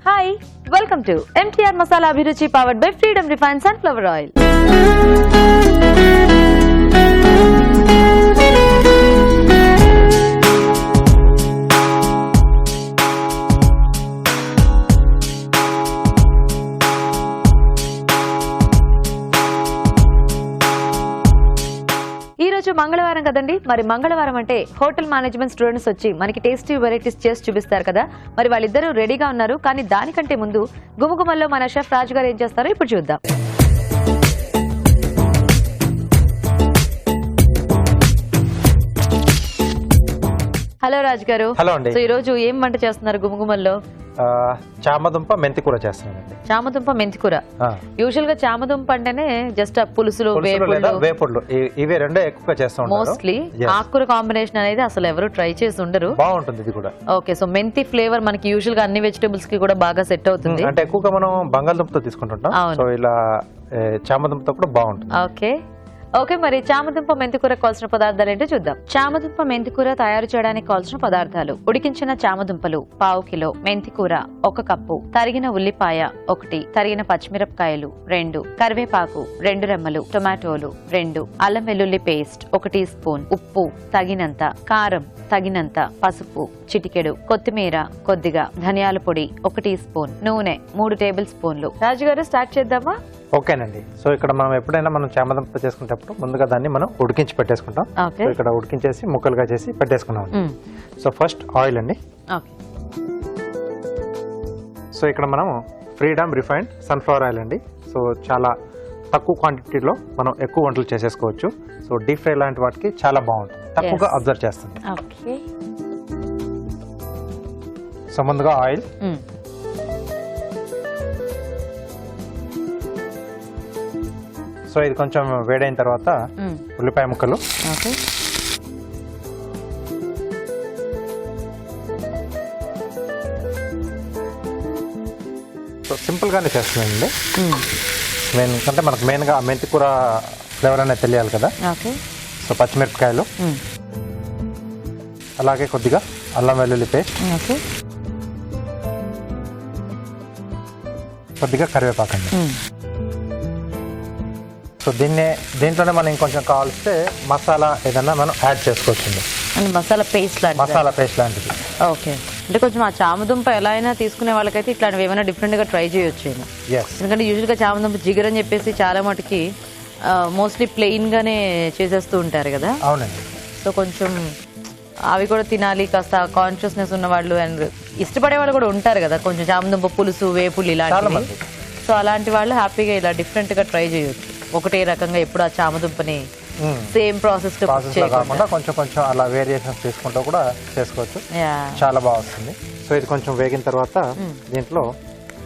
Hi, welcome to MTR Masala Abhiruchi powered by Freedom Refined Sunflower Oil. మంగళవారం కదండి, మరి మంగళవారం అంటే హోటల్ మేనేజ్మెంట్ స్టూడెంట్స్ వచ్చి మనకి టేస్టీ వెరైటీస్ చేసి చూపిస్తారు కదా. మరి వాళ్ళిద్దరూ రెడీగా ఉన్నారు. కానీ దానికంటే ముందు గుమగుమల్లో మన షెఫ్ రాజు గారు ఏం చేస్తారో ఇప్పుడు చూద్దాం. హలో రాజు గారు. హలో అండి. సో ఈ రోజు ఏం వంట చేస్తున్నారు గుమగుమల్లో? చామదుంప మెంతి కూర చేస్తున్నానండి. చామదుంప మెంతి కూర. యూజువల్ గా చామదుంప అంటేనే జస్ట్ పులుసులు వేపుళ్ళు ఇవి రెండే ఎక్కువగా చేస్తాం. మోస్ట్లీ ఆకుకూర కాంబినేషన్ అనేది అసలు ఎవరు ట్రై చేసి ఉండరు. బాగుంటుంది ఇది కూడా. ఓకే, సో మెంతి ఫ్లేవర్ మనకి యూజువల్ గా అన్ని వెజిటబుల్స్ కి కూడా బాగా సెట్ అవుతుంది. అంటే ఎక్కువగా మనం బంగాళదుంపతో తీసుకుంటుంటాం. సో ఇలా చామదుంపతో కూడా బాగుంటుంది. ఓకే ఓకే, మరి చామదుంప మెంతికూర కావాల్సిన పదార్థాలు ఏంటో చూద్దాం. చామదుంప మెంతికూర తయారు చేయడానికి కావాల్సిన పదార్థాలు: ఉడికించిన చామదుంపలు పావు కిలో, మెంతికూర 1 కప్పు, తరిగిన ఉల్లిపాయ 1, తరిగిన పచ్చిమిరపకాయలు 2, కరివేపాకు 2 రెమ్మలు, టొమాటోలు 2, అల్లం వెల్లుల్లి పేస్ట్ 1 టీ స్పూన్, ఉప్పు తగినంత, కారం తగినంత, పసుపు చిటికెడు, కొత్తిమీర కొద్దిగా, ధనియాల పొడి 1 టీ స్పూన్, నూనె 3 టేబుల్ స్పూన్లు. రాజుగారు స్టార్ట్ చేద్దామా? ఓకేనండి. సో ఇక్కడ మనం ఎప్పుడైనా మనం చామదుంప చేసుకునేటప్పుడు ముందుగా దాన్ని మనం ఉడికించి పెట్టేసుకుంటాం. సో ఇక్కడ ఉడికించేసి ముక్కలుగా చేసి పెట్టేసుకున్నాం. సో ఫస్ట్ ఆయిల్ అండి. సో ఇక్కడ మనం ఫ్రీడమ్ రిఫైన్డ్ సన్ఫ్లవర్ ఆయిల్ అండి. సో చాలా తక్కువ క్వాంటిటీలో మనం ఎక్కువ వంటలు చేసేసుకోవచ్చు. సో డీప్ ఫ్రై లాంటి వాటికి చాలా బాగుంటుంది, తక్కువగా అబ్జర్వ్ చేస్తుంది. సో ముందుగా ఆయిల్, సో ఇది కొంచెం వేడైన తర్వాత ఉల్లిపాయ ముక్కలు, సో సింపుల్ గానే చేస్తున్నానండి. ఎందుకంటే మనకు మెయిన్ గా మెంతి కూర ఫ్లేవర్ అనేది తెలియాలి కదా. సో పచ్చిమిరపకాయలు, అలాగే కొద్దిగా అల్లం వెల్లుల్లి పేస్ట్, కొద్దిగా కరివేపాకు అండి. సో దీంట్లోనే మనం ఇంకొంచెం కావాల్స్తే మసాలా ఏదన్నా మనం యాడ్ చేసుకోవచ్చు. మసాలా పేస్ట్ లాంటిది. ఓకే, అంటే కొంచెం ఆ చామదుంప ఎలా అయినా తీసుకునే వాళ్ళకైతే ఇట్లాంటివి ఏమైనా డిఫరెంట్ గా ట్రై చేయొచ్చు. ఎందుకంటే యూజువల్ గా చామదుంప జిగర్ అని చెప్పేసి చాలా మటుకి మోస్ట్లీ ప్లెయిన్ గానే చేసేస్తూ ఉంటారు కదా. అవునండి. సో కొంచెం అవి కూడా తినాలి, కాస్త కాన్షియస్నెస్ ఉన్న వాళ్ళు అండ్ ఇష్టపడే వాళ్ళు కూడా ఉంటారు కదా, కొంచెం చామదుంప పులుసు వేపులు ఇలాంటివి. సో అలాంటి వాళ్ళు హ్యాపీగా ఇలా డిఫరెంట్ గా ట్రై చేయొచ్చు. ఒకటే రకంగా ఎప్పుడు ఆ చామదుంపని సేమ్ ప్రాసెస్ కాకుండా కొంచెం కొంచెం అలా వేరియేషన్స్ తీసుకుంటూ కూడా చేసుకోవచ్చు. చాలా బాగా వస్తుంది. సో ఇది కొంచెం వేగిన తర్వాత దీంట్లో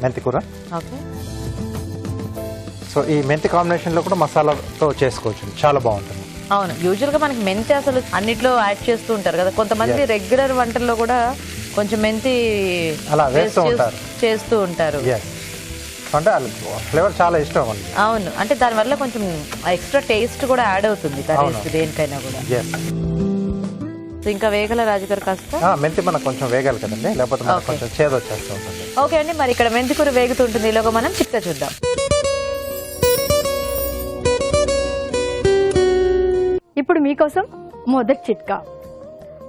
మెంతి కూర. సో ఈ మెంతి కాంబినేషన్ లో కూడా మసాలాతో చేసుకోవచ్చు, చాలా బాగుంటుంది. అవును, యూజువల్ గా మనకి మెంతి అసలు అన్నిట్లో యాడ్ చేస్తూ ఉంటారు కదా. కొంతమంది రెగ్యులర్ వంటల్లో కూడా కొంచెం మెంతి అలా చేస్తూ ఉంటారు. అంటే ఫ్లేవర్ చాలా ఇష్టం అండి. అవును, అంటే దానివల్ల కొంచెం ఎక్స్ట్రా టేస్ట్ కూడా యాడ్ అవుతుంది దేనికైనా కూడా. ఇంకా వేగల రాజుగారు కాస్త మెంతి మనకు కొంచెం వేగాలి కదండి, లేకపోతే మనకు కొంచెం చేదు వచ్చేస్తూ ఉంటుంది. ఓకే అండి, మరి ఇక్కడ మెంతి కూర వేగుతుంటుంది, ఈలోగా మనం చిట్కా చూద్దాం. ఇప్పుడు మీకోసం మొదటి చిట్కా.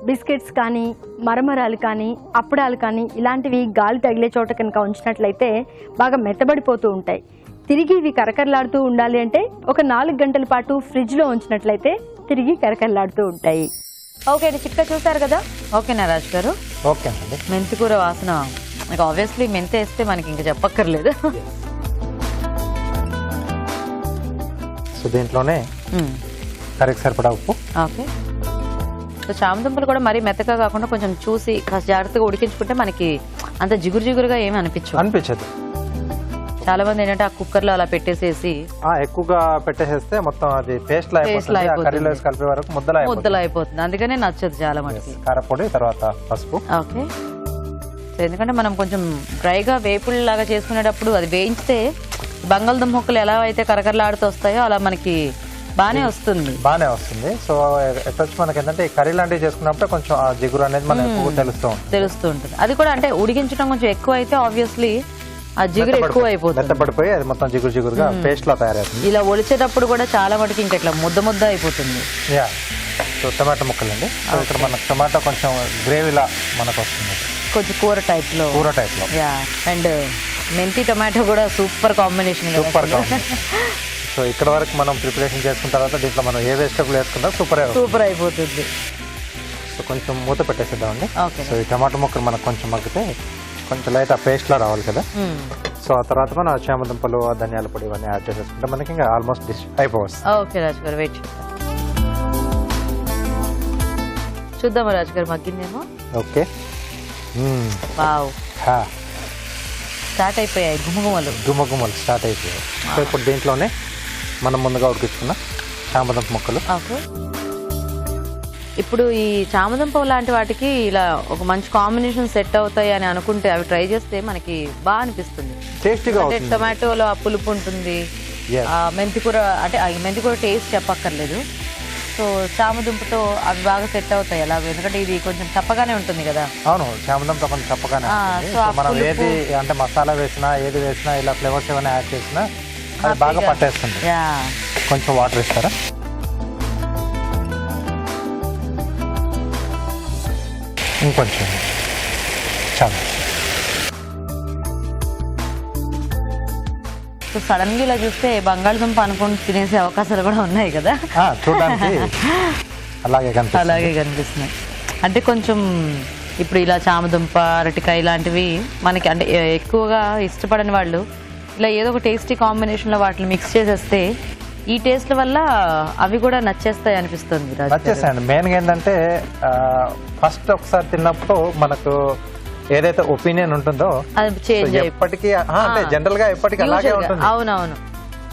బిస్కెట్స్ కానీ, మరమరాలు కానీ, అప్పడాలు కానీ ఇలాంటివి గాలి తగిలే చోట కనుక ఉంచినట్లయితే బాగా మెత్తబడిపోతూ ఉంటాయి. తిరిగి ఇవి కరకరలాడుతూ ఉండాలి అంటే ఒక 4 గంటల పాటు ఫ్రిడ్జ్లో ఉంచినట్లయితే తిరిగి కరకరలాడుతూ ఉంటాయి. ఓకే అండి, చిట్కా చూసారు కదా. ఓకేనా రాజు గారు? ఓకే అండి. మెంతి కూర వాసన మనకి ఆబ్వియస్లీ మెంతి వేస్తే మనకి ఇంకా చెప్పక్కర్లేదు. సో దీంట్లోనే కరెక్ట్ సరిపడా ఉప్పు. ఓకే, సో చామదుంపలు కూడా మరీ మెత్తగా కాకుండా కొంచెం చూసి కాస్త జాగ్రత్తగా ఉడికించుకుంటే మనకి అంత జిగురుగా ఏమి అనిపించదు. చాలా మంది ఏంటంటే ఆ కుక్కర్ లో అలా పెట్టేసేసి ఎక్కువగా పెట్టేసేస్తే మొత్తం అది పేస్ట్ కలిపే వరకు ముద్దలు అయిపోతుంది. అందుకనే నచ్చదు చాలా మంది. కారపొడి, తర్వాత పసుపు. ఓకే, సో ఎందుకంటే మనం కొంచెం డ్రైగా వేపుళ్ళు లాగా చేసుకునేటప్పుడు అది వేయించితే బంగాళదుంప ముక్కలు ఎలా అయితే కరకరలాడుతూ వస్తాయో అలా మనకి బానే వస్తుంది. బాగానే వస్తుంది. సో ఎట్టొచ్చి మనకి ఏంటంటే ఈ కర్రీ లాంటివి చేసుకున్నప్పుడు కొంచెం ఆ జిగురు అనేది మనకు ఎక్కువ తెలుస్తూ ఉంటుంది. అది కూడా అంటే ఉడికించడం కొంచెం ఎక్కువ అయితే ఆబ్వియస్లీ ఆ జిగురు ఎక్కువ అయిపోతుంది, మెత్తపడిపోయి అది మొత్తం జిగురుగా పేస్ట్ లా తయారవుతుంది. ఇలా ఒలిచేటప్పుడు కూడా చాలా మటుకు ఇంకా ఇట్లా ముద్ద అయిపోతుంది. యా, సో టమాటో ముక్కలండి. సో ఇక్కడ మనకు టమాటో కొంచెం గ్రేవీలా మనకు వస్తుంది, కొంచెం కూర టైప్ లో. యా, అండ్ మెంతి టమాటో కూడా సూపర్ కాంబినేషన్. సో ఇక్కడ వరకు మనం ప్రిపరేషన్ చేసుకున్న తర్వాత దీంట్లో మనం ఏ వెజిటబుల్ వేసుకున్నా సూపర్ అయిపోతుంది. సో కొంచెం మూత పెట్టేసేద్దామండి. ఓకే. సో ఈ టమాటో ముక్కలు మనకు కొంచెం మగ్గితే కొంచెం లైట్ ఆ పేస్ట్ లా రావాలి కదా. సో ఆ తర్వాత మనం చామదుంపలు, ధనియాల పొడి ఇవన్నీ యాడ్ చేసేసుకుంటే మనకి ఇంకా ఆల్మోస్ట్ డిష్ అయిపోవచ్చు. ఓకే రాజు గారు, వెయిట్ చూద్దామా రాజు గారు, మగ్గిందేమో. ఓకే, వావ్, స్టార్ట్ అయిపోయాయి గుమ్మగుమ్మలు స్టార్ట్ అయిపోయాయి. సో ఇప్పుడు దీంట్లోనే మనం ముందుగా ఉడికించుకున్న చామదుంప ముక్కలు. ఓకే, ఇప్పుడు ఈ చామదుంప లాంటి వాటికి ఇలా ఒక మంచి కాంబినేషన్ సెట్ అవుతాయి అని అనుకుంటే అవి ట్రై చేస్తే మనకి బాగా అనిపిస్తుంది. టేస్టీగా టొమాటోలో ఆ పులుపు ఉంటుంది, మెంతికూర అంటే మెంతికూర టేస్ట్ చెప్పక్కర్లేదు. సో చామదుంపతో అవి బాగా సెట్ అవుతాయి అలా, ఎందుకంటే ఇది కొంచెం చప్పగానే ఉంటుంది కదా. అవును, చామదుంప కొంచెం చప్పగానే. మనం ఏది అంటే మసాలా వేసినా ఏది వేసినా ఇలా ఫ్లేవర్స్ ఏమైనా యాడ్ చేసినా అది బాగా పట్టేస్తుంది. కొంచెం వాటర్ ఇస్తారా? ఇంకొంచెం చాలా. సో సడన్ గా ఇలా చూస్తే బంగాళదుంప అనుకుని తినేసే అవకాశాలు కూడా ఉన్నాయి కదా. చూడడానికి అలాగే కనిపిస్తున్నాయి. అంటే కొంచెం ఇప్పుడు ఇలా చామదుంప, అరటికాయ లాంటివి మనకి అంటే ఎక్కువగా ఇష్టపడని వాళ్ళు ఇలా ఏదో ఒక టేస్టీ కాంబినేషన్లో వాటిని మిక్స్ చేసేస్తే ఈ టేస్ట్ల వల్ల అవి కూడా నచ్చేస్తాయి అనిపిస్తుంది. నచ్చేస్తాయండి. మెయిన్గా ఏంటంటే ఫస్ట్ ఒకసారి తిన్నప్పుడు మనకు ఏదైతే ఒపీనియన్ ఉంటుందో అది ఎప్పటికీ అంటే జనరల్ గా ఎప్పటికీ అలాగే ఉంటుంది. అవునవును.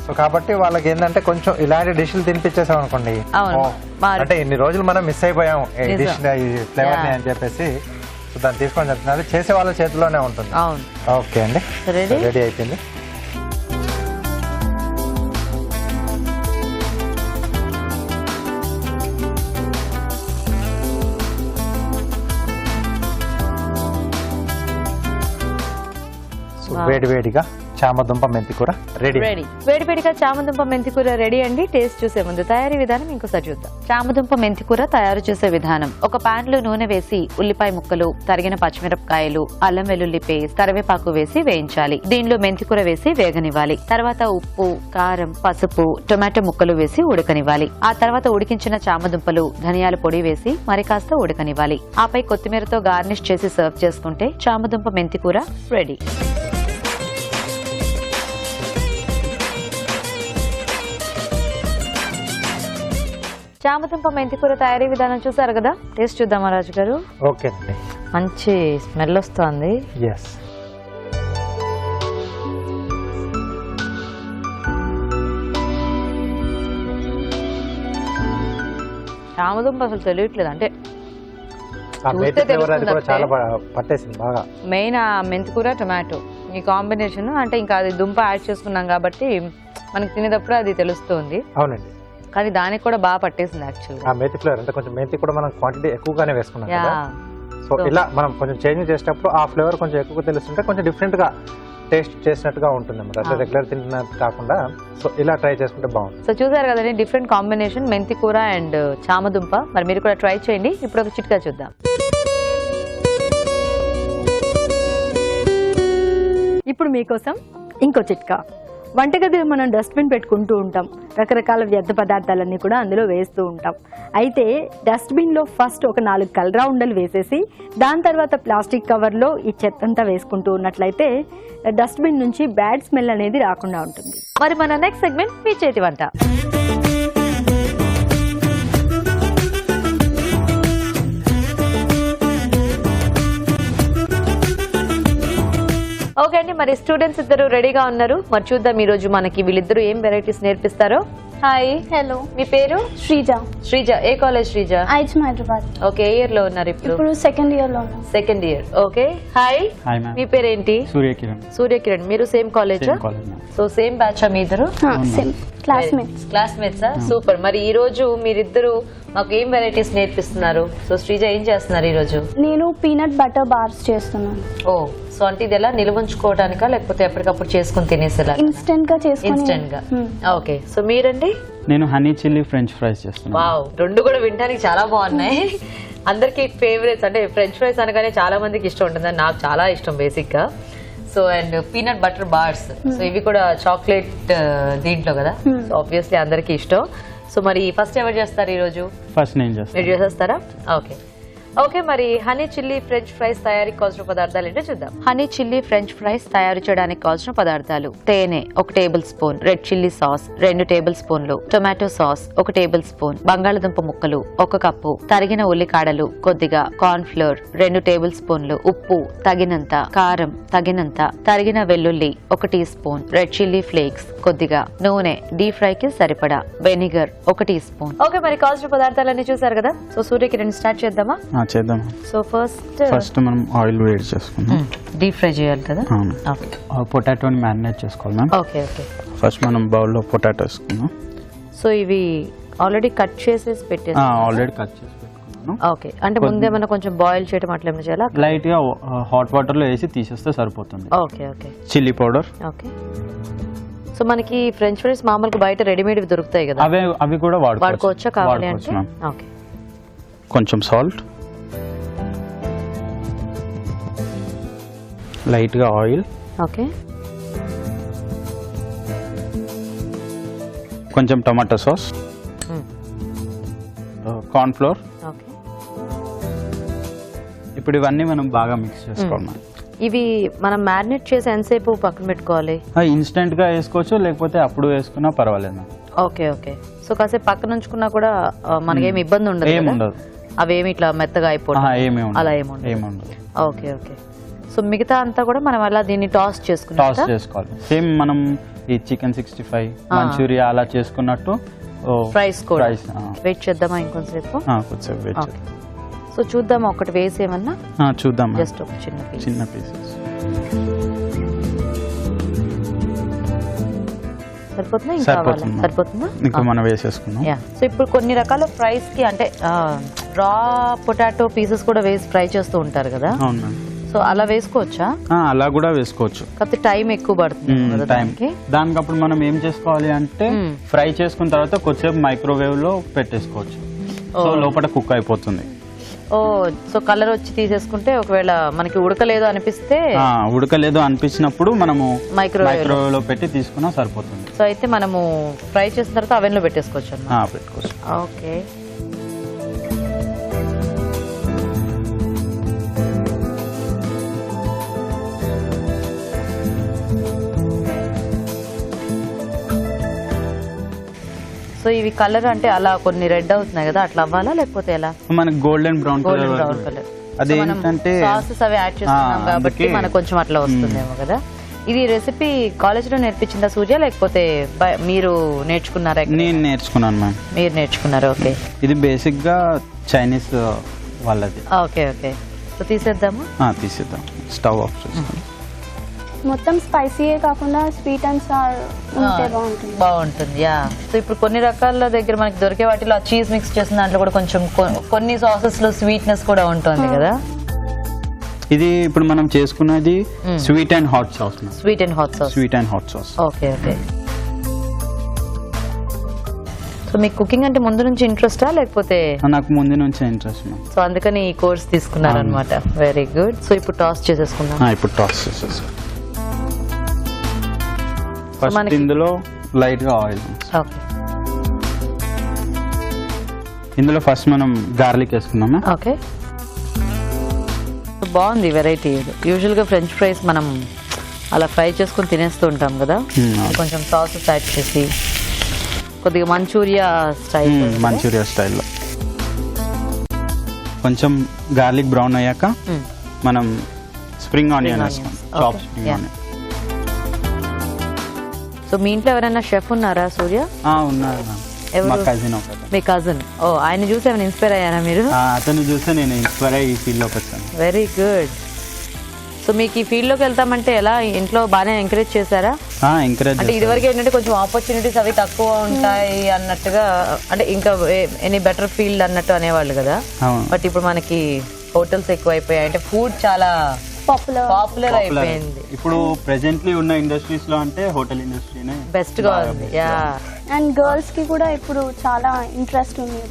సో కాబట్టి వాళ్ళకి ఏంటంటే కొంచెం ఇలాంటి డిష్లు తినిపించేసాం అనుకోండి, అంటే ఇన్ని రోజులు మనం మిస్ అయిపోయాం ఈ డిష్ ఈ ఫ్లేవర్ ని అని చెప్పేసి సో దాన్ని తీసుకొని చెప్తున్నారు, చేసే వాళ్ళ చేతిలోనే ఉంటుంది. ఓకే అండి, రెడీ అయిపోయింది. వేడివేడిగా చామదుంప మెంతికూర రెడీ. వేడివేడిగా చామదుంప మెంతికూర రెడీ అండి. టేస్ట్ చూసే ముందు తయారీ విధానం ఇంకోసారి చూద్దాం. చామదుంప మెంతికూర తయారు చేసే విధానం: ఒక పాన్ లో నూనె వేసి ఉల్లిపాయ ముక్కలు, తరిగిన పచ్చిమిరపకాయలు, అల్లం వెల్లుల్లి పేస్ట్, కరివేపాకు వేసి వేయించాలి. దీనిలో మెంతికూర వేసి వేగనివ్వాలి. తర్వాత ఉప్పు, కారం, పసుపు, టొమాటో ముక్కలు వేసి ఉడకనివ్వాలి. ఆ తర్వాత ఉడికించిన చామదుంపలు, ధనియాల పొడి వేసి మరి కాస్త ఉడకనివ్వాలి. ఆపై కొత్తిమీరతో గార్నిష్ చేసి సర్వ్ చేసుకుంటే చామదుంప మెంతికూర రెడీ. చామదుంప మెంతికూర తయారీ విధానం చూసారు కదా. టేస్ట్ చూద్దామా రాజు గారు? ఓకే అండి, మంచి స్మెల్ వస్తుంది. చామదుంప అసలు తెలియట్లేదు, అంటే మెయిన్ ఆ మెంతికూర టొమాటో ఈ కాంబినేషన్, అంటే ఇంకా అది దుంప యాడ్ చేసుకున్నాం కాబట్టి మనకి తినేటప్పుడు అది తెలుస్తుంది. అవునండి, కానీ దానికి కూడా బాగా పట్టేసింది యాక్చువల్లీ. ఆ మెంతి ఫ్లేవర్ అంటే కొంచెం మెంతి కూడా మనం క్వాంటిటీ ఎక్కువగానే వేసుకున్నాం కదా. సో ఇలా మనం కొంచెం చేంజ్ చేసేటప్పుడు ఆ ఫ్లేవర్ కొంచెం ఎక్కువ తెలుస్తుంటే కొంచెం డిఫరెంట్ గా టేస్ట్ చేసినట్టుగా ఉంటుంది అన్నమాట, అంటే రెగ్యులర్ తింటున్నట్టు కాకుండా. సో ఇలా ట్రై చేసుకుంటే బాగుంటుంది. సో చూసారు కదండి, డిఫరెంట్ కాంబినేషన్ మెంతి కూర అండ్ చామదుంప. మరి మీరు కూడా ట్రై చేయండి. ఇప్పుడు ఒక చిట్కా చూద్దాం. ఇప్పుడు మీకోసం ఇంకో చిట్కా. వంటగదిలో మనం డస్ట్బిన్ పెట్టుకుంటూ ఉంటాం, రకరకాల వ్యర్థ పదార్థాలన్నీ కూడా అందులో వేస్తూ ఉంటాం. అయితే డస్ట్బిన్లో ఫస్ట్ ఒక 4 కలరా ఉండలు వేసేసి దాని తర్వాత ప్లాస్టిక్ కవర్లో ఈ చెత్తంతా వేసుకుంటూ ఉన్నట్లయితే డస్ట్బిన్ నుంచి బ్యాడ్ స్మెల్ అనేది రాకుండా ఉంటుంది. మరి మన నెక్స్ట్ సెగ్మెంట్ మీ చేతి వంట. ఓకే అండి, మరి స్టూడెంట్స్ ఇద్దరు రెడీగా ఉన్నారు. మరి చూద్దాం ఈ రోజు మనకి వీళ్ళిద్దరూ ఏం వెరైటీస్ నేర్పిస్తారో. హాయ్, హలో, మీ పేరు? శ్రీజ. శ్రీజ. ఏ కాలేజ్ శ్రీజ? ఐజ్మ్ హైదరాబాద్. ఓకే, ఏ ఇయర్ లో ఉన్నారు ఇప్పుడు? ఇప్పుడు సెకండ్ ఇయర్ లో ఉన్నాం. Second year. Okay, hi. Hi ma'am. మీ పేరేంటి? సూర్యకిరణ్. సూర్యకిరణ్. మీరు same college? Same college ma'am. So same batch మీ ఇద్దరు? Same classmates. క్లాస్మేట్స్. సూపర్. మరి ఈ రోజు మీరిద్దరు మాకు ఏం వెరైటీస్ నేర్పిస్తున్నారు? సో శ్రీజ ఏం చేస్తున్నారు ఈ రోజు? నేను పీనట్ బటర్ బార్స్ చేస్తున్నాను. ఓ, సో అంటే ఇది ఎలా నిల్వ ఉంచుకోవడానికా లేకపోతే ఎప్పటికప్పుడు చేసుకుని తినేసేలా? ఇన్స్టెంట్ గా చేసుకొని. ఇన్స్టెంట్ గా. ఓకే, సో మీరండి? నేను హనీ చిల్లీ ఫ్రెంచ్ ఫ్రైస్ చేస్తున్నాను. వావ్, రెండు కూడా వినడానికి చాలా బాగున్నాయి. అందరికి ఫేవరెట్స్ అంటే ఫ్రెంచ్ ఫ్రైస్ అనగానే చాలా మందికి ఇష్టం ఉంటుంది, నాకు చాలా ఇష్టం బేసిక్ గా. So and peanut butter bars, so ఇవి కూడా చాక్లెట్ దీంట్లో కదా, సో ఆబ్వియస్లీ అందరికి ఇష్టం. సో మరి ఫస్ట్ ఎవరు చేస్తారు ఈ రోజు? ఫస్ట్ నేను చేస్తాను. మీరు చేసేస్తారా? ఓకే. ఓకే, మరి హనీ చిల్లీ ఫ్రెంచ్ ఫ్రైస్ తయారీకి కావాల్సిన పదార్థాలు ఏంటో చూద్దాం. హనీ చిల్లీ ఫ్రెంచ్ ఫ్రైస్ తయారు చేయడానికి కావాల్సిన పదార్థాలు: తేనె 1 table spoon, red chilli sauce 2 table స్పూన్లు, టొమాటో సాస్ 1 టేబుల్ స్పూన్, బంగాళదుంప ముక్కలు 1 కప్పు, తరిగిన ఉల్లికాడలు కొద్దిగా, కార్న్ ఫ్లోర్ 2 టేబుల్ స్పూన్లు, ఉప్పు తగినంత, కారం తగినంత, తరిగిన వెల్లుల్లి 1 teaspoon, red chilli flakes కొద్దిగా, నూనె డీప్ ఫ్రై కి సరిపడా, వెనిగర్ 1 టీ స్పూన్. ఓకే, మరి కావాల్సిన పదార్థాలన్నీ చూసారు కదా. సో సూర్యకిరణ్ స్టార్ట్ చేద్దామా? చేద్దాం. సో ఫస్ట్ మనం ఆయిల్ వేడి చేసుకుందాం. డీప్ ఫ్రై చేయాలి కదా. ఓకే, పొటాటోని మ్యారినేట్ చేసుకోవాలి మ్యామ్. Okay okay. ఫస్ట్ మనం బౌల్లో పొటాటో వేసుకుందాం. సో ఇవి ఆల్రెడీ కట్ చేసేసి పెట్టేసి? ఆల్రెడీ కట్ చేసి పెట్టుకున్నాను. ఓకే, అంటే ముందే మనం కొంచెం బాయిల్ చేయడం అట్లా ఏమైనా చేయాలా? లైట్ గా హాట్ వాటర్ లో వేసి తీసేస్తే సరిపోతుంది. Okay okay. Chilli powder. Okay. So మనకి ఫ్రెంచ్ ఫ్రైస్ మామూలుగా బయట రెడీమేడ్ దొరుకుతాయి కదా, అవి కూడా వాడుకోవచ్చా కావాలి అంటే? ఓకే. కొంచెం సాల్ట్, లైట్ గా ఆయిల్, ఓకే, కొంచెం tomato sauce, corn flour. Okay. ఇప్పుడు ఇవన్నీ మనం బాగా మిక్స్ చేసుకోవాలి. ఇవి మనం మ్యారినేట్ చేసి ఎంతసేపు పక్కన పెట్టుకోవాలి? ఇన్స్టెంట్ గా వేసుకోవచ్చు, లేకపోతే అప్పుడు వేసుకున్నా పర్వాలేదు. Okay okay. సో కాసేపు పక్కన ఉంచుకున్నా కూడా మనకేమి ఇబ్బంది ఉండదు? ఏముండదు. అవేమి ఇట్లా మెత్తగా అయిపోతాయి అలా ఏముండదు. Okay okay. సో మిగతా అంతా కూడా మనం అలా దీన్ని టాస్ చేసుకోవాలి. సేమ్ మనం ఈ చికెన్ 65 మంచూరియా అలా చేసుకున్నట్టు ఫ్రైస్ కూడా. వెయిట్ చేద్దామా ఇంకొంచెంసేపు? కొంచెం వెయిట్ చేద్దాం. సో చూద్దాం, ఒకటి వేసి ఏమన్నా చూద్దాం. జస్ట్ ఒక చిన్న పీసెస్ సరిపోతుందా? ఇంకా మనం వేసేసుకున్నాం. సో ఇప్పుడు కొన్ని రకాల ఫ్రైస్ కి అంటే రా పొటాటో పీసెస్ కూడా వేసి ఫ్రై చేస్తూ ఉంటారు కదా. అవునా? సో అలా వేసుకోవచ్చా? అలా కూడా వేసుకోవచ్చు. కాకపోతే టైం ఎక్కువ పడుతుంది దానికి అప్పుడు మనం ఏం చేసుకోవాలి అంటే ఫ్రై చేసుకున్న తర్వాత కొద్దిసేపు మైక్రోవేవ్ లో పెట్టేసుకోవచ్చు. సో లోపల కుక్ అయిపోతుంది. సో కలర్ వచ్చి తీసేసుకుంటే ఒకవేళ మనకి ఉడకలేదు అనిపించినప్పుడు మనము మైక్రోవేవ్ లో పెట్టి తీసుకున్నా సరిపోతుంది. సో అయితే మనము ఫ్రై చేసిన తర్వాత అవెన్ లో పెట్టేసుకోవచ్చు. పెట్టుకోవచ్చు. ఓకే. సో ఇవి కలర్ అంటే అలా కొన్ని రెడ్ అవుతున్నాయి కదా, అట్లా అవ్వాలా లేకపోతే ఎలా? మనకి గోల్డెన్ బ్రౌన్ కలర్. అదేంటంటే సాసెస్ అవి యాడ్ చేస్తున్నాం కాబట్టి మనకు కొంచెం అట్లా వస్తుందేమో కదా. ఇది రెసిపీ కాలేజ్ లో నేర్పించిందా సూర్య, లేకపోతే మీరు నేర్చుకున్నారా? నేను నేర్చుకున్నాను మ్యామ్. మీరు నేర్చుకున్నారు. ఓకే. ఇది బేసిక్ గా చైనీస్ వాళ్ళది. Okay okay. సో తీసేద్దాము. తీసేద్దాం. స్టవ్ ఆఫ్ చేసుకుందాం. మొత్తం స్పైసీయే కాకుండా స్వీట్ అండ్ సార్ ఉంటే బాగుంటుంది. సో ఇప్పుడు కొన్ని రకాల దగ్గర మనకి దొరికే వాటిలో చీజ్ మిక్స్ చేసిన దాంట్లో కూడా కొంచెం కొన్ని సాసెస్ లో స్వీట్నెస్ కూడా ఉంటుంది కదా. ఇది ఇప్పుడు మనం చేసుకున్నది sweet and hot sauce. Sweet and hot sauce. Okay okay. So మీకు కుకింగ్ అంటే ముందు నుంచి ఇంట్రెస్టా లేకపోతే? నాకు ముందు నుంచి ఇంట్రెస్ట్. సో అందుకని ఈ కోర్స్ తీసుకున్నారు అనమాట. Very good. సో ఇప్పుడు టాస్ చేసేసుకున్నాం. ఇప్పుడు టాస్ చేసేసుకున్నాం. ఫస్ట్ ఇందులో లైట్ గా ఆయిల్. ఓకే. ఇందులో ఫస్ట్ మనం గార్లిక్ వేసుకున్నామా? ఓకే. బాగుంది వెరైటీ. యూజువల్ గా ఫ్రెంచ్ ఫ్రైస్ మనం అలా ఫ్రై చేసుకుని తినేస్తూ ఉంటాం కదా, కొంచెం సాసెస్ యాడ్ చేసి కొద్దిగా మంచూరియా స్టైల్లో కొంచెం గార్లిక్ బ్రౌన్ అయ్యాక మనం స్ప్రింగ్ ఆనియన్ వేస్తాం. Chop spring onion. సో మీ ఇంట్లో ఎవరైనా షెఫ్ ఉన్నారా సూర్య? ఉన్నారు మ్యామ్. ఎవరు? మా కజిన్ ఒకటి. మీ కజిన్. ఓ, ఆయన చూసి ఏమైనా ఇన్స్పైర్ అయ్యారా మీరు? అతను చూస్తే నేను ఇన్స్పైర్ అయ్యి ఈ ఫీల్డ్లోకి వచ్చాను. Very good. సో మీకు ఈ ఫీల్డ్లోకి వెళ్తామంటే ఎలా, ఇంట్లో బాగానే ఎంకరేజ్ చేశారా? ఎంకరేజ్ అంటే ఇదివరకు ఏంటంటే కొంచెం ఆపర్చునిటీస్ అవి తక్కువ ఉంటాయి అన్నట్టుగా, అంటే ఇంకా ఎనీ బెటర్ ఫీల్డ్ అన్నట్టు అనేవాళ్ళు కదా. బట్ ఇప్పుడు మనకి హోటల్స్ ఎక్కువ అయిపోయాయి, అంటే ఫుడ్ చాలా పాపులర్ అయిపోయింది. ఇప్పుడు ప్రెజెంట్లీ ఉన్న ఇండస్ట్రీస్ లో అంటే హోటల్ ఇండస్ట్రీనే బెస్ట్ గా ఉంది. యా, అండ్ గర్ల్స్ కి కూడా ఇప్పుడు చాలా ఇంట్రెస్ట్ ఉంది.